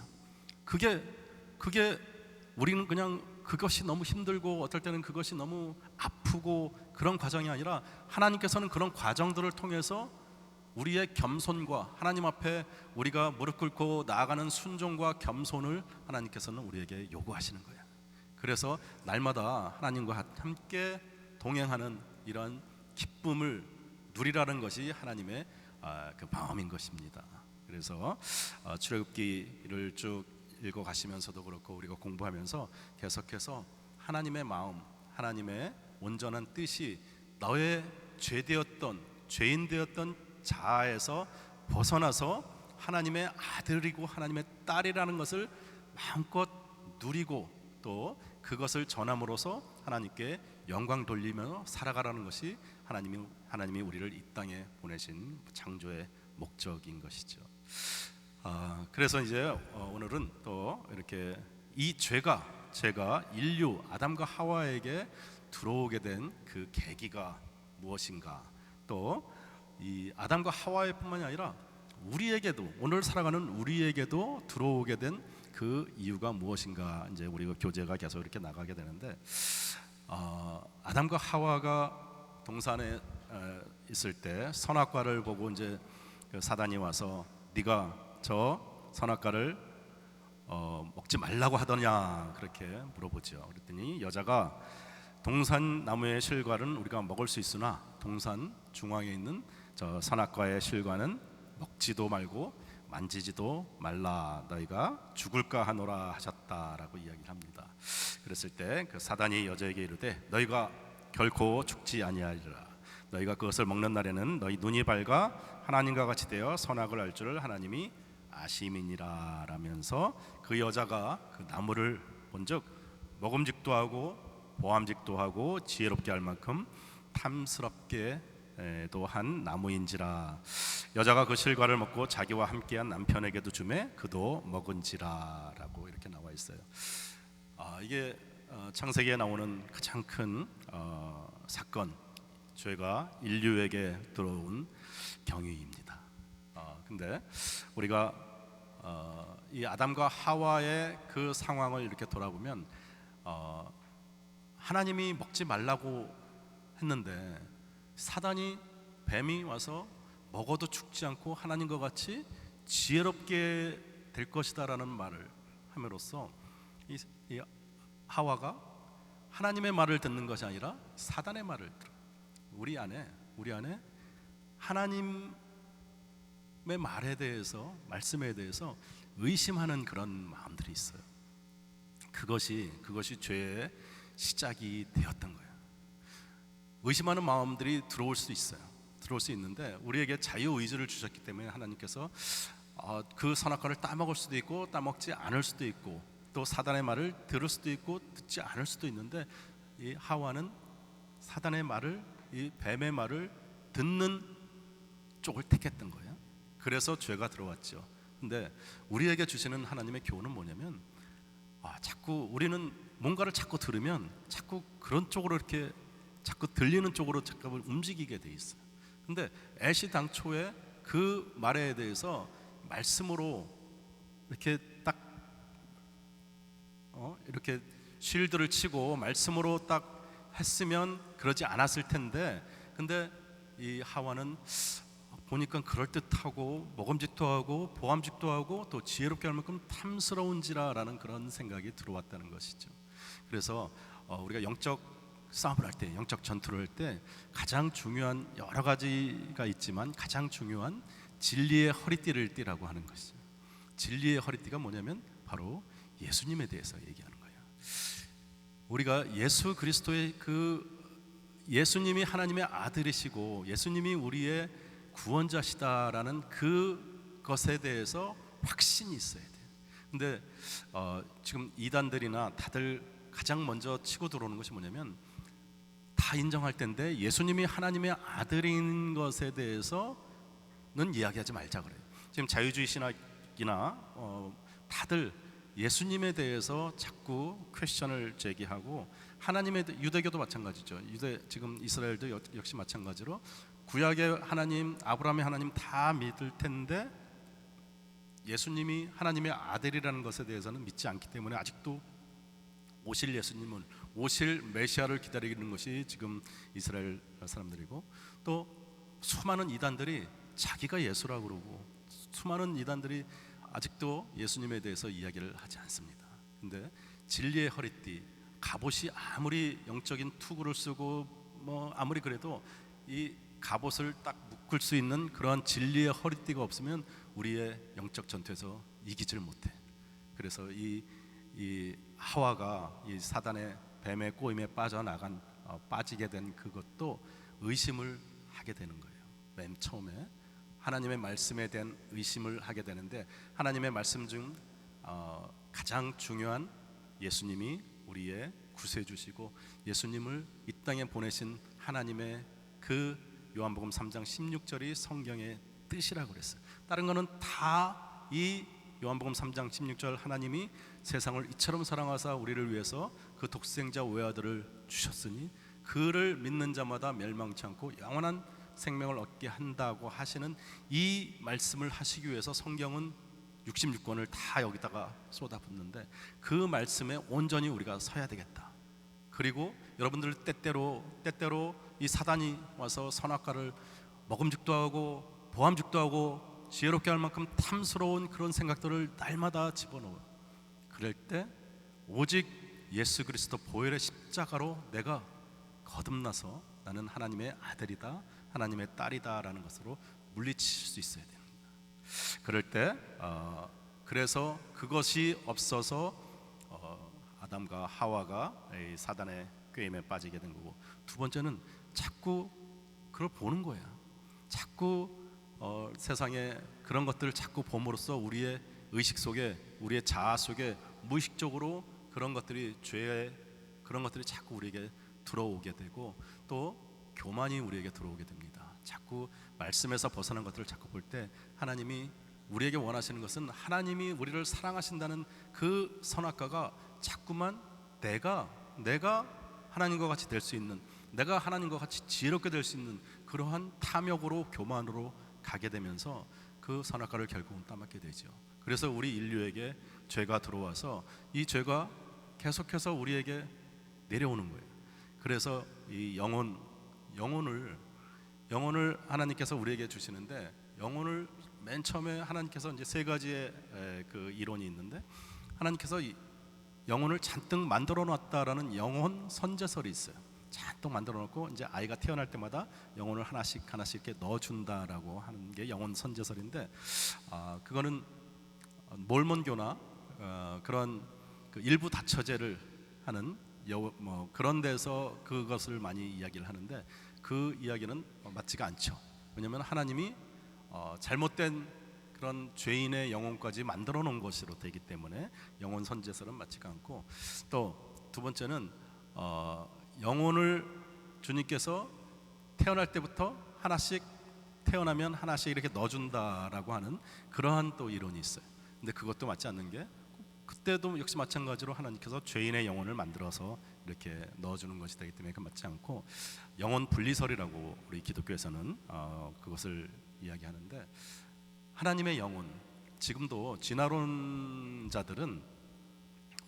그게 우리는 그냥 그것이 너무 힘들고 어떨 때는 그것이 너무 아프고 그런 과정이 아니라, 하나님께서는 그런 과정들을 통해서 우리의 겸손과 하나님 앞에 우리가 무릎 꿇고 나아가는 순종과 겸손을 하나님께서는 우리에게 요구하시는 거예요. 그래서 날마다 하나님과 함께 동행하는 이런 기쁨을 누리라는 것이 하나님의 그 마음인 것입니다. 그래서 출애굽기를 쭉 읽어가시면서도 그렇고 우리가 공부하면서 계속해서 하나님의 마음, 하나님의 온전한 뜻이 너의 죄인 되었던 자아에서 벗어나서 하나님의 아들이고 하나님의 딸이라는 것을 마음껏 누리고 또 그것을 전함으로써 하나님께 영광 돌리며 살아가라는 것이 하나님이 우리를 이 땅에 보내신 창조의 목적인 것이죠. 그래서 이제 오늘은 또 이렇게 이 죄가 인류 아담과 하와에게 들어오게 된 그 계기가 무엇인가, 또 이 아담과 하와뿐만이 아니라 우리에게도, 오늘 살아가는 우리에게도 들어오게 된 그 이유가 무엇인가, 이제 우리가 교제가 계속 이렇게 나가게 되는데, 아담과 하와가 동산에 있을 때 선악과를 보고 이제 그 사단이 와서 네가 저 선악과를 먹지 말라고 하더냐 그렇게 물어보죠. 그랬더니 여자가 동산 나무의 실과는 우리가 먹을 수 있으나 동산 중앙에 있는 저 선악과의 실과는 먹지도 말고 만지지도 말라, 너희가 죽을까 하노라 하셨다라고 이야기를 합니다. 그랬을 때 그 사단이 여자에게 이르되 너희가 결코 죽지 아니하리라, 너희가 그것을 먹는 날에는 너희 눈이 밝아 하나님과 같이 되어 선악을 알 줄을 하나님이 아심이니라 라면서 그 여자가 그 나무를 본즉 먹음직도 하고 보암직도 하고 지혜롭게 할 만큼 탐스럽게 한 나무인지라, 여자가 그 실과를 먹고 자기와 함께한 남편에게도 주매 그도 먹은지라 라고 이렇게 나와 있어요. 이게 창세기에 나오는 가장 큰 사건, 죄가 인류에게 들어온 경위입니다. 근데 우리가 이 아담과 하와의 그 상황을 이렇게 돌아보면 하나님이 먹지 말라고 했는데 사단이, 뱀이 와서 먹어도 죽지 않고 하나님과 같이 지혜롭게 될 것이다라는 말을 함으로써 이 하와가 하나님의 말을 듣는 것이 아니라 사단의 말을 들어. 우리 안에 하나님의 말에 대해서, 말씀에 대해서 의심하는 그런 마음들이 있어요. 그것이 죄의 시작이 되었던 거예요. 의심하는 마음들이 들어올 수 있어요. 들어올 수 있는데 우리에게 자유의지를 주셨기 때문에 하나님께서 그 선악과를 따먹을 수도 있고 따먹지 않을 수도 있고, 또 사단의 말을 들을 수도 있고 듣지 않을 수도 있는데, 이 하와는 사단의 말을, 이 뱀의 말을 듣는 쪽을 택했던 거예요. 그래서 죄가 들어왔죠. 근데 우리에게 주시는 하나님의 교훈은 뭐냐면, 자꾸 우리는 뭔가를 자꾸 들으면 자꾸 그런 쪽으로 이렇게 자꾸 들리는 쪽으로 자꾸 움직이게 돼 있어요. 근데 애시당초에 그 말에 대해서 말씀으로 이렇게 딱 이렇게 쉴드를 치고 말씀으로 딱 했으면 그러지 않았을 텐데, 근데 이 하와는 보니까 그럴듯하고 먹음직도 하고 보암직도 하고 또 지혜롭게 할 만큼 탐스러운지라라는 그런 생각이 들어왔다는 것이죠. 그래서 우리가 영적 싸움을 할 때, 영적 전투를 할 때 가장 중요한 여러 가지가 있지만 가장 중요한 진리의 허리띠를 띠라고 하는 것이죠. 진리의 허리띠가 뭐냐면 바로 예수님에 대해서 얘기하는 거예요. 우리가 예수 그리스도의 예수님이 하나님의 아들이시고 예수님이 우리의 구원자시다라는 그것에 대해서 확신이 있어야 돼요. 근데 지금 이단들이나 다들 가장 먼저 치고 들어오는 것이 뭐냐면 다 인정할 텐데 예수님이 하나님의 아들인 것에 대해서는 이야기하지 말자 그래요. 지금 자유주의 신학이나 다들 예수님에 대해서 자꾸 퀘스천을 제기하고 하나님의 유대교도 마찬가지죠. 지금 이스라엘도 역시 마찬가지로 구약의 하나님, 아브라함의 하나님 다 믿을 텐데 예수님이 하나님의 아들이라는 것에 대해서는 믿지 않기 때문에 아직도 오실 예수님을, 오실 메시아를 기다리는 것이 지금 이스라엘 사람들이고, 또 수많은 이단들이 자기가 예수라고 그러고 수많은 이단들이 아직도 예수님에 대해서 이야기를 하지 않습니다. 근데 진리의 허리띠, 갑옷이 아무리 영적인 투구를 쓰고 뭐 아무리 그래도 이 갑옷을 딱 묶을 수 있는 그러한 진리의 허리띠가 없으면 우리의 영적 전투에서 이기질 못해. 그래서 이 하와가 이 사단의 뱀의 꼬임에 빠지게 된 그것도 의심을 하게 되는 거예요. 맨 처음에 하나님의 말씀에 대한 의심을 하게 되는데, 하나님의 말씀 중 가장 중요한 예수님이 우리의 구세주시고 예수님을 이 땅에 보내신 하나님의 그 요한복음 3장 16절이 성경의 뜻이라고 그랬어요. 다른 거는 다 이 요한복음 3장 16절 하나님이 세상을 이처럼 사랑하사 우리를 위해서 그 독생자 외아들을 주셨으니 그를 믿는 자마다 멸망치 않고 영원한 생명을 얻게 한다고 하시는 이 말씀을 하시기 위해서 성경은 66권을 다 여기다가 쏟아붓는데 그 말씀에 온전히 우리가 서야 되겠다. 그리고 여러분들 때때로 이 사단이 와서 선악과를 먹음직도 하고 보암직도 하고 지혜롭게 할 만큼 탐스러운 그런 생각들을 날마다 집어넣어요. 그럴 때 오직 예수 그리스도 보혈의 십자가로 내가 거듭나서 나는 하나님의 아들이다, 하나님의 딸이다 라는 것으로 물리칠 수 있어야 됩니다. 그럴 때 그래서 그것이 없어서 아담과 하와가 이 사단의 꾀임에 빠지게 된 거고, 두 번째는 자꾸 그걸 보는 거야. 자꾸 세상에 그런 것들을 자꾸 봄으로써 우리의 의식 속에, 우리의 자아 속에 무의식적으로 그런 것들이, 죄의 그런 것들이 자꾸 우리에게 들어오게 되고, 또 교만이 우리에게 들어오게 됩니다. 자꾸 말씀에서 벗어난 것들을 자꾸 볼 때 하나님이 우리에게 원하시는 것은, 하나님이 우리를 사랑하신다는 그 선악과가 자꾸만 내가 하나님과 같이 될 수 있는, 내가 하나님과 같이 지혜롭게 될 수 있는 그러한 탐욕으로, 교만으로 가게 되면서 그 선악과를 결국은 따먹게 되죠. 그래서 우리 인류에게 죄가 들어와서 이 죄가 계속해서 우리에게 내려오는 거예요. 그래서 이 영혼을 하나님께서 우리에게 주시는데, 영혼을 맨 처음에 하나님께서 이제 세 가지의 그 이론이 있는데, 하나님께서 영혼을 잔뜩 만들어 놨다라는 영혼 선제설이 있어요. 잔뜩 만들어 놓고 이제 아이가 태어날 때마다 영혼을 하나씩 이렇게 넣어준다라고 하는 게 영혼 선제설인데, 그거는 몰몬교나 그런 그 일부 다처제를 하는 그런 데서 그것을 많이 이야기를 하는데, 그 이야기는 맞지가 않죠. 왜냐하면 하나님이 잘못된 그런 죄인의 영혼까지 만들어 놓은 것으로 되기 때문에 영혼 선제설은 맞지가 않고, 또 두 번째는 영혼을 주님께서 태어날 때부터 하나씩, 태어나면 하나씩 이렇게 넣어준다라고 하는 그러한 또 이론이 있어요. 근데 그것도 맞지 않는 게, 그때도 역시 마찬가지로 하나님께서 죄인의 영혼을 만들어서 이렇게 넣어주는 것이 되기 때문에 그 맞지 않고, 영혼 분리설이라고 우리 기독교에서는 그것을 이야기하는데, 하나님의 영혼, 지금도 진화론자들은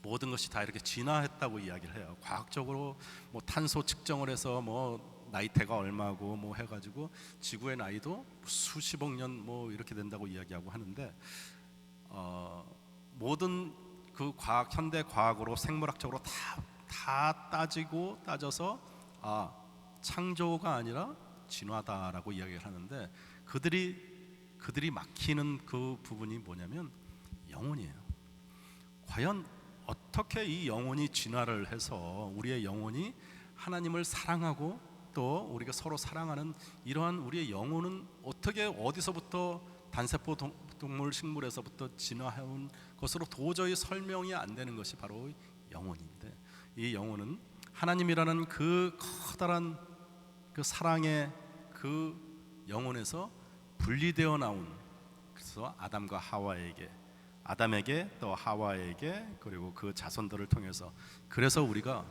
모든 것이 다 이렇게 진화했다고 이야기를 해요. 과학적으로 뭐 탄소 측정을 해서 뭐 나이테가 얼마고 뭐 해가지고 지구의 나이도 수십억 년 뭐 이렇게 된다고 이야기하고 하는데, 모든 그 현대 과학으로 생물학적으로 다 따져서 창조가 아니라 진화다라고 이야기를 하는데 그들이 막히는 그 부분이 뭐냐면 영혼이에요. 과연 어떻게 이 영혼이 진화를 해서 우리의 영혼이 하나님을 사랑하고 또 우리가 서로 사랑하는 이러한 우리의 영혼은 어떻게 어디서부터 단세포 동물 식물에서부터 진화해온 것으로 도저히 설명이 안 되는 것이 바로 영혼인데, 이 영혼은 하나님이라는 그 커다란 그 사랑의 그 영혼에서 분리되어 나온, 그래서 아담에게 또 하와에게 그리고 그 자손들을 통해서 그래서 우리가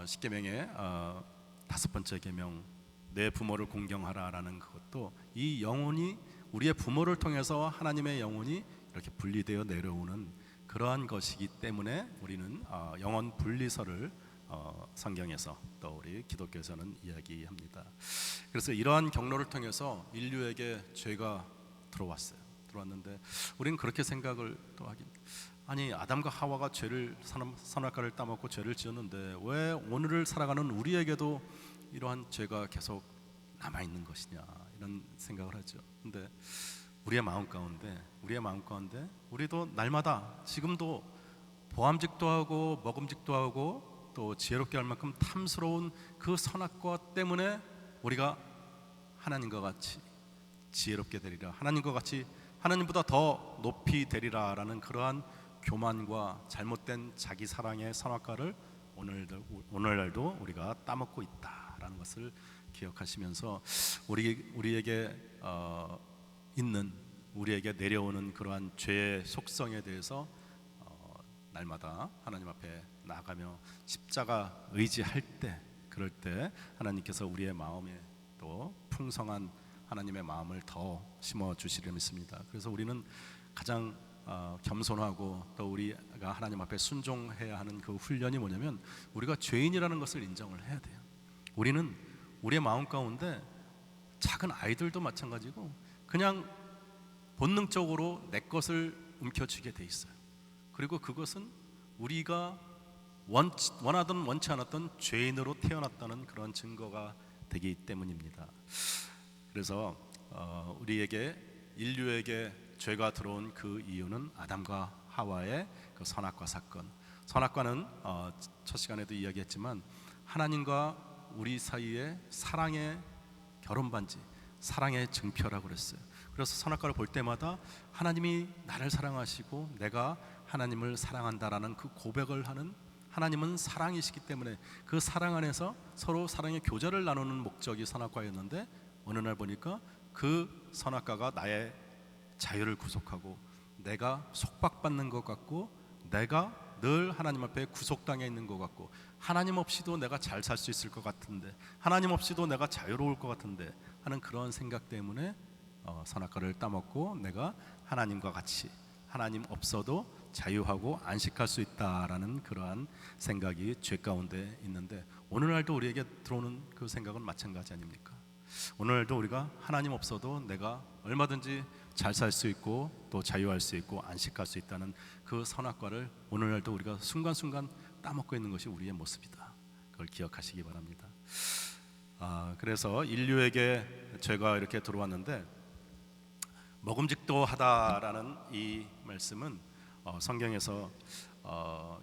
십계명의 다섯 번째 계명 내 부모를 공경하라라는 그것도 이 영혼이 우리의 부모를 통해서 하나님의 영혼이 이렇게 분리되어 내려오는 그러한 것이기 때문에 우리는 영혼 분리설을 성경에서 또 우리 기독교에서는 이야기합니다. 그래서 이러한 경로를 통해서 인류에게 죄가 들어왔는데 우리는 그렇게 생각을 또 하긴, 아니 아담과 하와가 죄를 선악과를 따먹고 죄를 지었는데 왜 오늘을 살아가는 우리에게도 이러한 죄가 계속 남아 있는 것이냐 이런 생각을 하죠. 근데 우리의 마음 가운데 우리도 날마다 지금도 보암직도 하고 먹음직도 하고 또 지혜롭게 할 만큼 탐스러운 그 선악과 때문에 우리가 하나님과 같이 지혜롭게 되리라, 하나님과 같이 하나님보다 더 높이 되리라라는 그러한 교만과 잘못된 자기 사랑의 선악과를 오늘날도 우리가 따먹고 있다라는 것을 기억하시면서 우리에게 내려오는 그러한 죄의 속성에 대해서 날마다 하나님 앞에 나아가며 십자가 의지할 때, 그럴 때 하나님께서 우리의 마음에 또 풍성한 하나님의 마음을 더 심어 주시려 믿습니다. 그래서 우리는 가장 겸손하고 또 우리가 하나님 앞에 순종해야 하는 그 훈련이 뭐냐면 우리가 죄인이라는 것을 인정을 해야 돼요. 우리는 우리의 마음 가운데 작은 아이들도 마찬가지고 그냥 본능적으로 내 것을 움켜쥐게 돼 있어요. 그리고 그것은 우리가 원하든 원치 않았던 죄인으로 태어났다는 그런 증거가 되기 때문입니다. 그래서 인류에게 죄가 들어온 그 이유는 아담과 하와의 그 선악과 사건. 선악과는 첫 시간에도 이야기했지만 하나님과 우리 사이의 사랑의 결혼반지, 사랑의 증표라고 그랬어요. 그래서 선악과를 볼 때마다 하나님이 나를 사랑하시고 내가 하나님을 사랑한다라는 그 고백을 하는, 하나님은 사랑이시기 때문에 그 사랑 안에서 서로 사랑의 교제를 나누는 목적이 선악과였는데 어느 날 보니까 그 선악과가 나의 자유를 구속하고 내가 속박받는 것 같고 내가 늘 하나님 앞에 구속당해 있는 것 같고 하나님 없이도 내가 잘 살 수 있을 것 같은데, 하나님 없이도 내가 자유로울 것 같은데 하는 그런 생각 때문에 선악과를 따먹고 내가 하나님과 같이 하나님 없어도 자유하고 안식할 수 있다라는 그러한 생각이 죄 가운데 있는데, 오늘날도 우리에게 들어오는 그 생각은 마찬가지 아닙니까? 오늘날도 우리가 하나님 없어도 내가 얼마든지 잘 살 수 있고 또 자유할 수 있고 안식할 수 있다는 그 선악과를 오늘날도 우리가 순간순간 따먹고 있는 것이 우리의 모습이다. 그걸 기억하시기 바랍니다. 그래서 인류에게 죄가 이렇게 들어왔는데 먹음직도 하다라는 이 말씀은 성경에서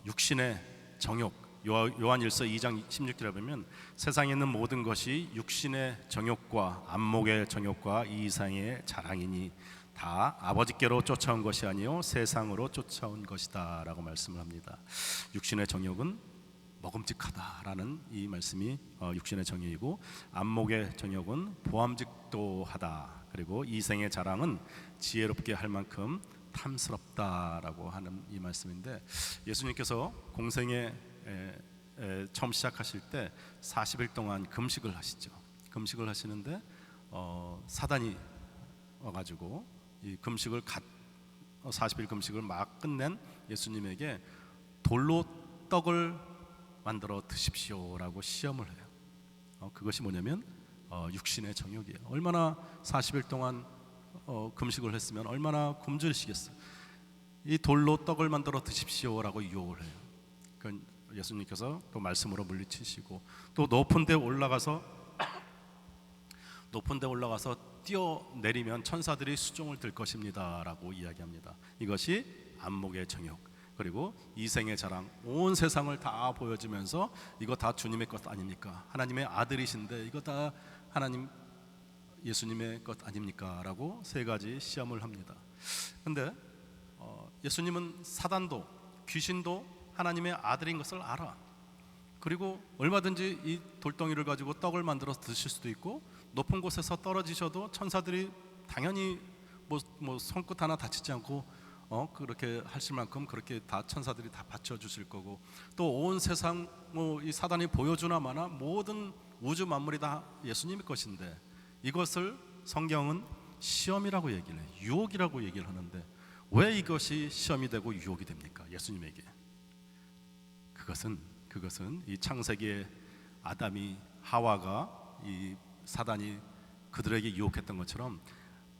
육신의 정욕, 요한일서 2장 16절에 보면 세상에 있는 모든 것이 육신의 정욕과 안목의 정욕과 이 이상의 자랑이니 다 아버지께로 쫓아온 것이 아니요 세상으로 쫓아온 것이다 라고 말씀을 합니다. 육신의 정욕은 먹음직하다라는 이 말씀이 육신의 정욕이고, 안목의 정욕은 보암직도하다, 그리고 이생의 자랑은 지혜롭게 할 만큼 탐스럽다라고 하는 이 말씀인데, 예수님께서 공생에 처음 시작하실 때 40일 동안 금식을 하시죠. 금식을 하시는데 사단이 와가지고 이 금식을 40일 금식을 막 끝낸 예수님에게 돌로 떡을 만들어 드십시오라고 시험을 해요. 그것이 뭐냐면 육신의 정욕이에요. 얼마나 40일 동안 금식을 했으면 얼마나 굶주리시겠어요. 이 돌로 떡을 만들어 드십시오라고 유혹을 해요. 그러니까 예수님께서 또 말씀으로 물리치시고 또 높은 데 올라가서 뛰어내리면 천사들이 수종을 들 것입니다라고 이야기합니다. 이것이 안목의 정욕, 그리고 이생의 자랑, 온 세상을 다 보여주면서 이거 다 주님의 것 아닙니까? 하나님의 아들이신데 이거 다 하나님 예수님의 것 아닙니까? 라고 세 가지 시험을 합니다. 근데 예수님은 사단도 귀신도 하나님의 아들인 것을 알아. 그리고 얼마든지 이 돌덩이를 가지고 떡을 만들어서 드실 수도 있고, 높은 곳에서 떨어지셔도 천사들이 당연히 뭐 손끝 하나 다치지 않고 그렇게 하실 만큼 그렇게 다 천사들이 다 받쳐주실 거고, 또 온 세상 이 사단이 보여주나 마나 모든 우주 만물이 다 예수님의 것인데, 이것을 성경은 시험이라고 얘기를 해요. 유혹이라고 얘기를 하는데 왜 이것이 시험이 되고 유혹이 됩니까? 예수님에게. 그것은 이 창세기에 아담이 하와가 이 사단이 그들에게 유혹했던 것처럼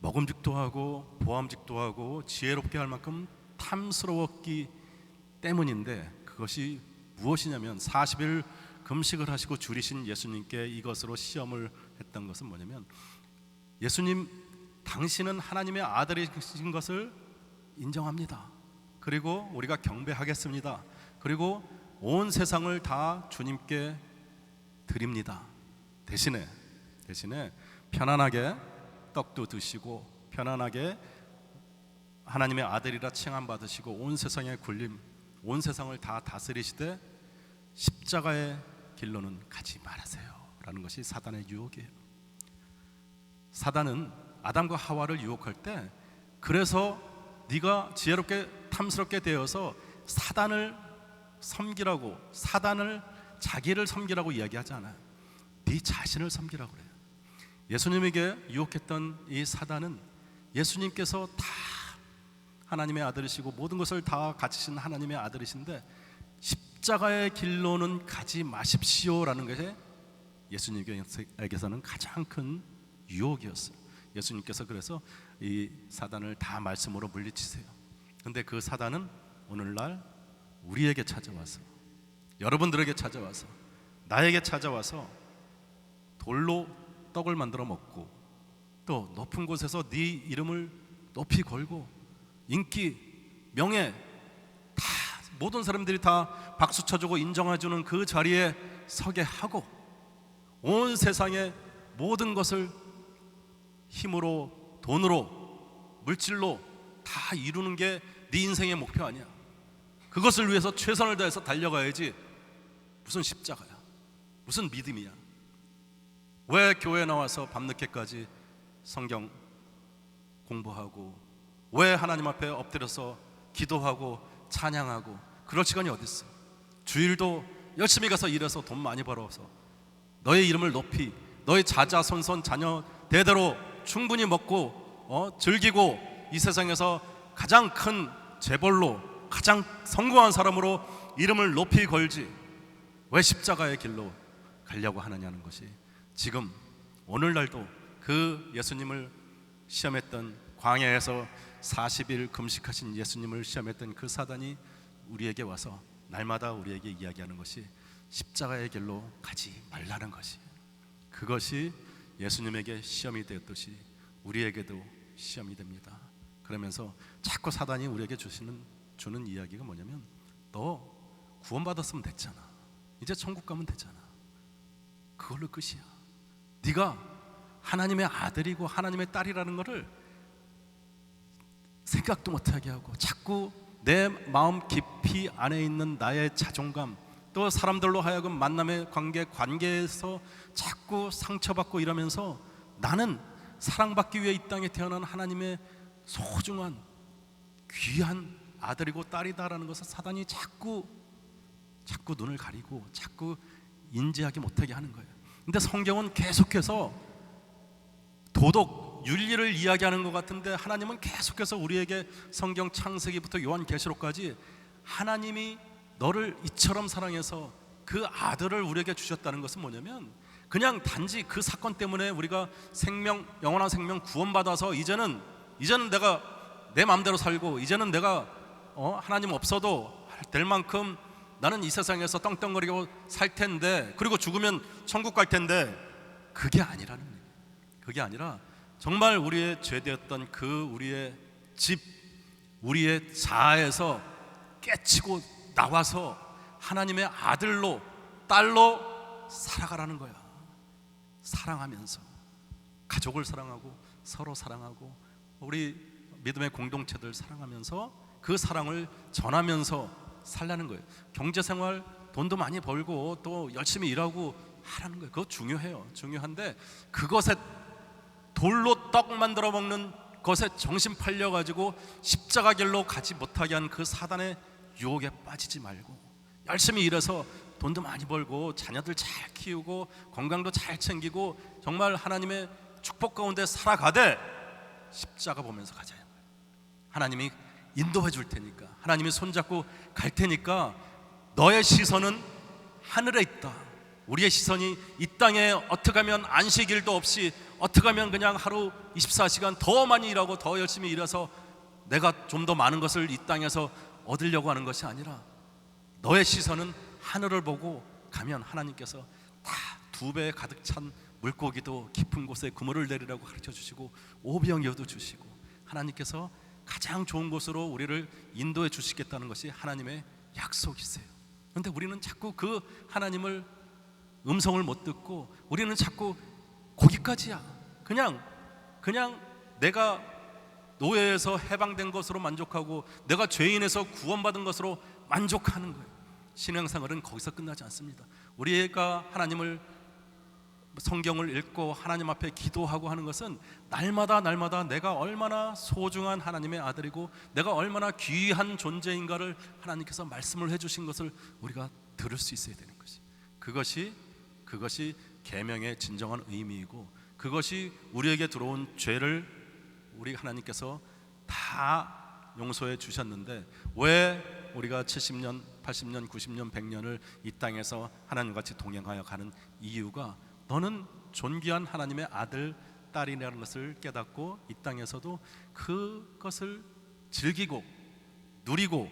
먹음직도 하고 보암직도 하고 지혜롭게 할 만큼 탐스러웠기 때문인데, 그것이 무엇이냐면 40일 금식을 하시고 줄이신 예수님께 이것으로 시험을 했던 것은 뭐냐면, 예수님 당신은 하나님의 아들이신 것을 인정합니다. 그리고 우리가 경배하겠습니다. 그리고 온 세상을 다 주님께 드립니다. 대신에 편안하게 떡도 드시고 편안하게 하나님의 아들이라 칭함 받으시고 온 세상의 굴림, 온 세상을 다 다스리시되 십자가의 길로는 가지 말으세요 라는 것이 사단의 유혹이에요. 사단은 아담과 하와를 유혹할 때, 그래서 네가 지혜롭게 탐스럽게 되어서 사단을 섬기라고, 사단을 자기를 섬기라고 이야기하지 않아요. 네 자신을 섬기라고 그래요. 예수님에게 유혹했던 이 사단은 예수님께서 다 하나님의 아들이시고 모든 것을 다 가지신 하나님의 아들이신데 십자가의 길로는 가지 마십시오라는 것이 예수님에게서는 가장 큰 유혹이었어요. 예수님께서 그래서 이 사단을 다 말씀으로 물리치세요. 근데 그 사단은 오늘날 우리에게 찾아와서, 여러분들에게 찾아와서, 나에게 찾아와서 돌로 떡을 만들어 먹고, 또 높은 곳에서 네 이름을 높이 걸고 인기, 명예 다 모든 사람들이 다 박수 쳐주고 인정해주는 그 자리에 서게 하고, 온 세상의 모든 것을 힘으로, 돈으로, 물질로 다 이루는 게 네 인생의 목표 아니야. 그것을 위해서 최선을 다해서 달려가야지. 무슨 십자가야, 무슨 믿음이야. 왜 교회 나와서 밤늦게까지 성경 공부하고, 왜 하나님 앞에 엎드려서 기도하고 찬양하고, 그럴 시간이 어디 있어? 주일도 열심히 가서 일해서 돈 많이 벌어서 너의 이름을 높이, 너의 자자손손 자녀 대대로 충분히 먹고 즐기고 이 세상에서 가장 큰 재벌로, 가장 성공한 사람으로 이름을 높이 걸지, 왜 십자가의 길로 가려고 하느냐는 것이, 지금 오늘날도 그 예수님을 시험했던, 광야에서 40일 금식하신 예수님을 시험했던 그 사단이 우리에게 와서 날마다 우리에게 이야기하는 것이 십자가의 길로 가지 말라는 것이, 그것이 예수님에게 시험이 되었듯이 우리에게도 시험이 됩니다. 그러면서 자꾸 사단이 우리에게 주는 이야기가 뭐냐면, 너 구원받았으면 됐잖아, 이제 천국 가면 되잖아, 그걸로 끝이야. 네가 하나님의 아들이고 하나님의 딸이라는 것을 생각도 못하게 하고, 자꾸 내 마음 깊이 안에 있는 나의 자존감, 또 사람들로 하여금 만남의 관계에서 자꾸 상처받고 이러면서 나는 사랑받기 위해 이 땅에 태어난 하나님의 소중한 귀한 아들이고 딸이다라는 것을 사단이 자꾸 눈을 가리고 자꾸 인지하게 못하게 하는 거예요. 근데 성경은 계속해서 도덕, 윤리를 이야기하는 것 같은데, 하나님은 계속해서 우리에게 성경 창세기부터 요한계시록까지 하나님이 너를 이처럼 사랑해서 그 아들을 우리에게 주셨다는 것은 뭐냐면, 그냥 단지 그 사건 때문에 우리가 생명, 영원한 생명 구원받아서 이제는 내가 내 마음대로 살고, 이제는 내가 하나님 없어도 될 만큼 나는 이 세상에서 떵떵거리고 살 텐데, 그리고 죽으면 천국 갈 텐데, 그게 아니라는 거예요. 그게 아니라 정말 우리의 죄되었던 그 우리의 집, 우리의 자아에서 깨치고 나와서 하나님의 아들로, 딸로 살아가라는 거야. 사랑하면서 가족을 사랑하고 서로 사랑하고 우리 믿음의 공동체들 사랑하면서 그 사랑을 전하면서 살라는 거예요. 경제생활 돈도 많이 벌고 또 열심히 일하고 하라는 거예요. 그거 중요해요. 중요한데 그것에 돌로 떡 만들어 먹는 것에 정신 팔려가지고 십자가 길로 가지 못하게 한 그 사단의 유혹에 빠지지 말고 열심히 일해서 돈도 많이 벌고 자녀들 잘 키우고 건강도 잘 챙기고 정말 하나님의 축복 가운데 살아가되 십자가 보면서 가자. 하나님이 인도해 줄 테니까, 하나님이 손잡고 갈 테니까 너의 시선은 하늘에 있다. 우리의 시선이 이 땅에 어떻게 하면 안식일도 없이 어떻게 하면 그냥 하루 24시간 더 많이 일하고 더 열심히 일해서 내가 좀 더 많은 것을 이 땅에서 얻으려고 하는 것이 아니라 너의 시선은 하늘을 보고 가면 하나님께서 다 2배 가득 찬 물고기도 깊은 곳에 그물을 내리라고 가르쳐 주시고 오병이어도 주시고 하나님께서 가장 좋은 곳으로 우리를 인도해 주시겠다는 것이 하나님의 약속이세요. 그런데 우리는 자꾸 그 하나님을 음성을 못 듣고 우리는 자꾸 거기까지야. 그냥 내가 노예에서 해방된 것으로 만족하고 내가 죄인에서 구원받은 것으로 만족하는 거예요. 신앙생활은 거기서 끝나지 않습니다. 우리가 하나님을 성경을 읽고 하나님 앞에 기도하고 하는 것은 날마다 내가 얼마나 소중한 하나님의 아들이고 내가 얼마나 귀한 존재인가를 하나님께서 말씀을 해주신 것을 우리가 들을 수 있어야 되는 것이, 그것이 계명의 진정한 의미이고 그것이 우리에게 들어온 죄를 우리 하나님께서 다 용서해 주셨는데 왜 우리가 70년, 80년, 90년, 100년을 이 땅에서 하나님과 같이 동행하여 가는 이유가 너는 존귀한 하나님의 아들, 딸이라는 것을 깨닫고 이 땅에서도 그것을 즐기고 누리고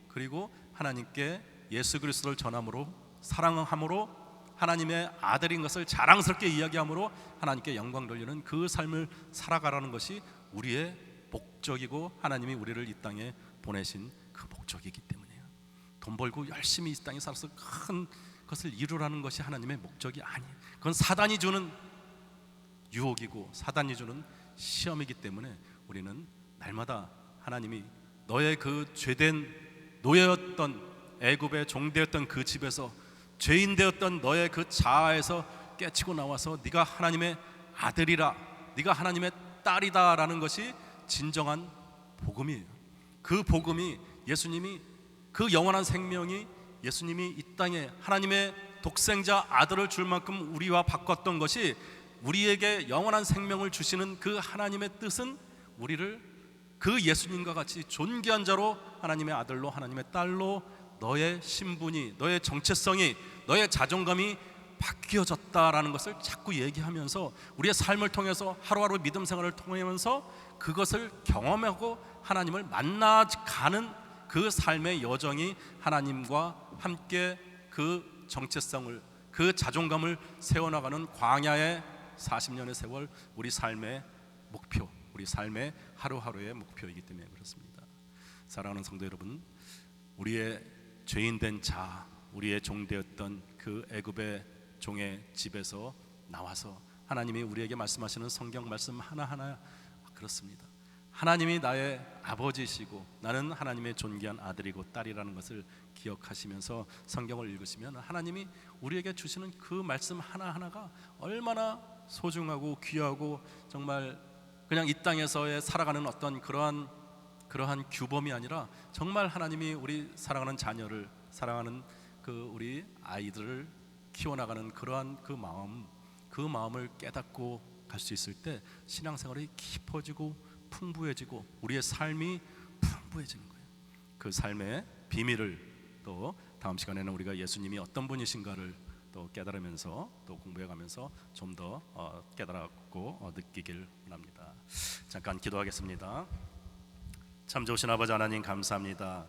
그리고 하나님께 예수 그리스도를 전함으로 사랑함으로 하나님의 아들인 것을 자랑스럽게 이야기함으로 하나님께 영광 돌리는 그 삶을 살아가라는 것이 우리의 목적이고 하나님이 우리를 이 땅에 보내신 그 목적이기 때문이에요. 돈 벌고 열심히 이 땅에 살아서 큰 것을 이루라는 것이 하나님의 목적이 아니에요. 그건 사단이 주는 유혹이고 사단이 주는 시험이기 때문에 우리는 날마다 하나님이 너의 그 죄된 노예였던 애굽의 종되었던 그 집에서 죄인 되었던 너의 그 자아에서 깨치고 나와서 네가 하나님의 아들이라, 네가 하나님의 딸이다라는 것이 진정한 복음이에요. 그 복음이 예수님이 그 영원한 생명이 예수님이 이 땅에 하나님의 독생자 아들을 줄 만큼 우리와 바꿨던 것이 우리에게 영원한 생명을 주시는 그 하나님의 뜻은 우리를 그 예수님과 같이 존귀한 자로 하나님의 아들로 하나님의 딸로 너의 신분이, 너의 정체성이, 너의 자존감이 바뀌어졌다라는 것을 자꾸 얘기하면서 우리의 삶을 통해서 하루하루 믿음 생활을 통하면서 그것을 경험하고 하나님을 만나가는 그 삶의 여정이 하나님과 함께 그 정체성을, 그 자존감을 세워나가는 광야의 40년의 세월, 우리 삶의 목표, 우리 삶의 하루하루의 목표이기 때문에 그렇습니다. 사랑하는 성도 여러분, 우리의 죄인된 자, 우리의 종되었던 그 애굽의 종의 집에서 나와서 하나님이 우리에게 말씀하시는 성경 말씀 하나하나 그렇습니다. 하나님이 나의 아버지시고 나는 하나님의 존귀한 아들이고 딸이라는 것을 기억하시면서 성경을 읽으시면 하나님이 우리에게 주시는 그 말씀 하나하나가 얼마나 소중하고 귀하고 정말 그냥 이 땅에서의 살아가는 어떤 그러한 규범이 아니라 정말 하나님이 우리 사랑하는 자녀를, 사랑하는 그 우리 아이들을 키워나가는 그러한 그 마음을 깨닫고 갈 수 있을 때 신앙생활이 깊어지고 풍부해지고 우리의 삶이 풍부해지는 거예요. 그 삶의 비밀을 또 다음 시간에는 우리가 예수님이 어떤 분이신가를 또 깨달으면서 또 공부해가면서 좀 더 깨달았고 느끼길 원합니다. 잠깐 기도하겠습니다. 참 좋으신 아버지 하나님 감사합니다.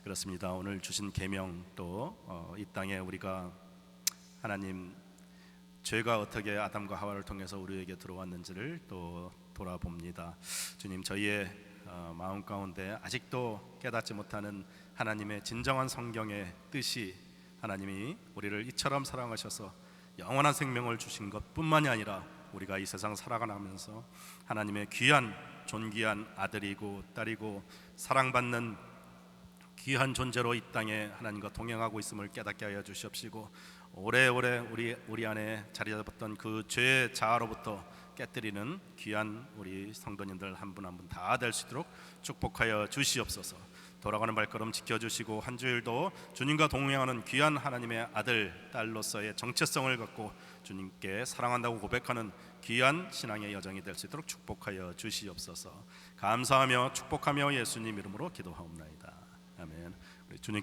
그렇습니다. 오늘 주신 계명 또 이 땅에 우리가 하나님 죄가 어떻게 아담과 하와를 통해서 우리에게 들어왔는지를 또 돌아봅니다. 주님, 저희의 마음 가운데 아직도 깨닫지 못하는 하나님의 진정한 성경의 뜻이, 하나님이 우리를 이처럼 사랑하셔서 영원한 생명을 주신 것뿐만이 아니라 우리가 이 세상 살아가면서 하나님의 귀한 존귀한 아들이고 딸이고 사랑받는 귀한 존재로 이 땅에 하나님과 동행하고 있음을 깨닫게 하여 주시옵시고, 오래오래 우리 안에 자리 잡았던 그 죄의 자아로부터 깨뜨리는 귀한 우리 성도님들 한 분 한 분 다 될 수 있도록 축복하여 주시옵소서. 돌아가는 발걸음 지켜주시고 한 주일도 주님과 동행하는 귀한 하나님의 아들 딸로서의 정체성을 갖고 주님께 사랑한다고 고백하는 귀한 신앙의 여정이 될 수 있도록 축복하여 주시옵소서. 감사하며 축복하며 예수님 이름으로 기도하옵나이다. 아멘. 우리 주님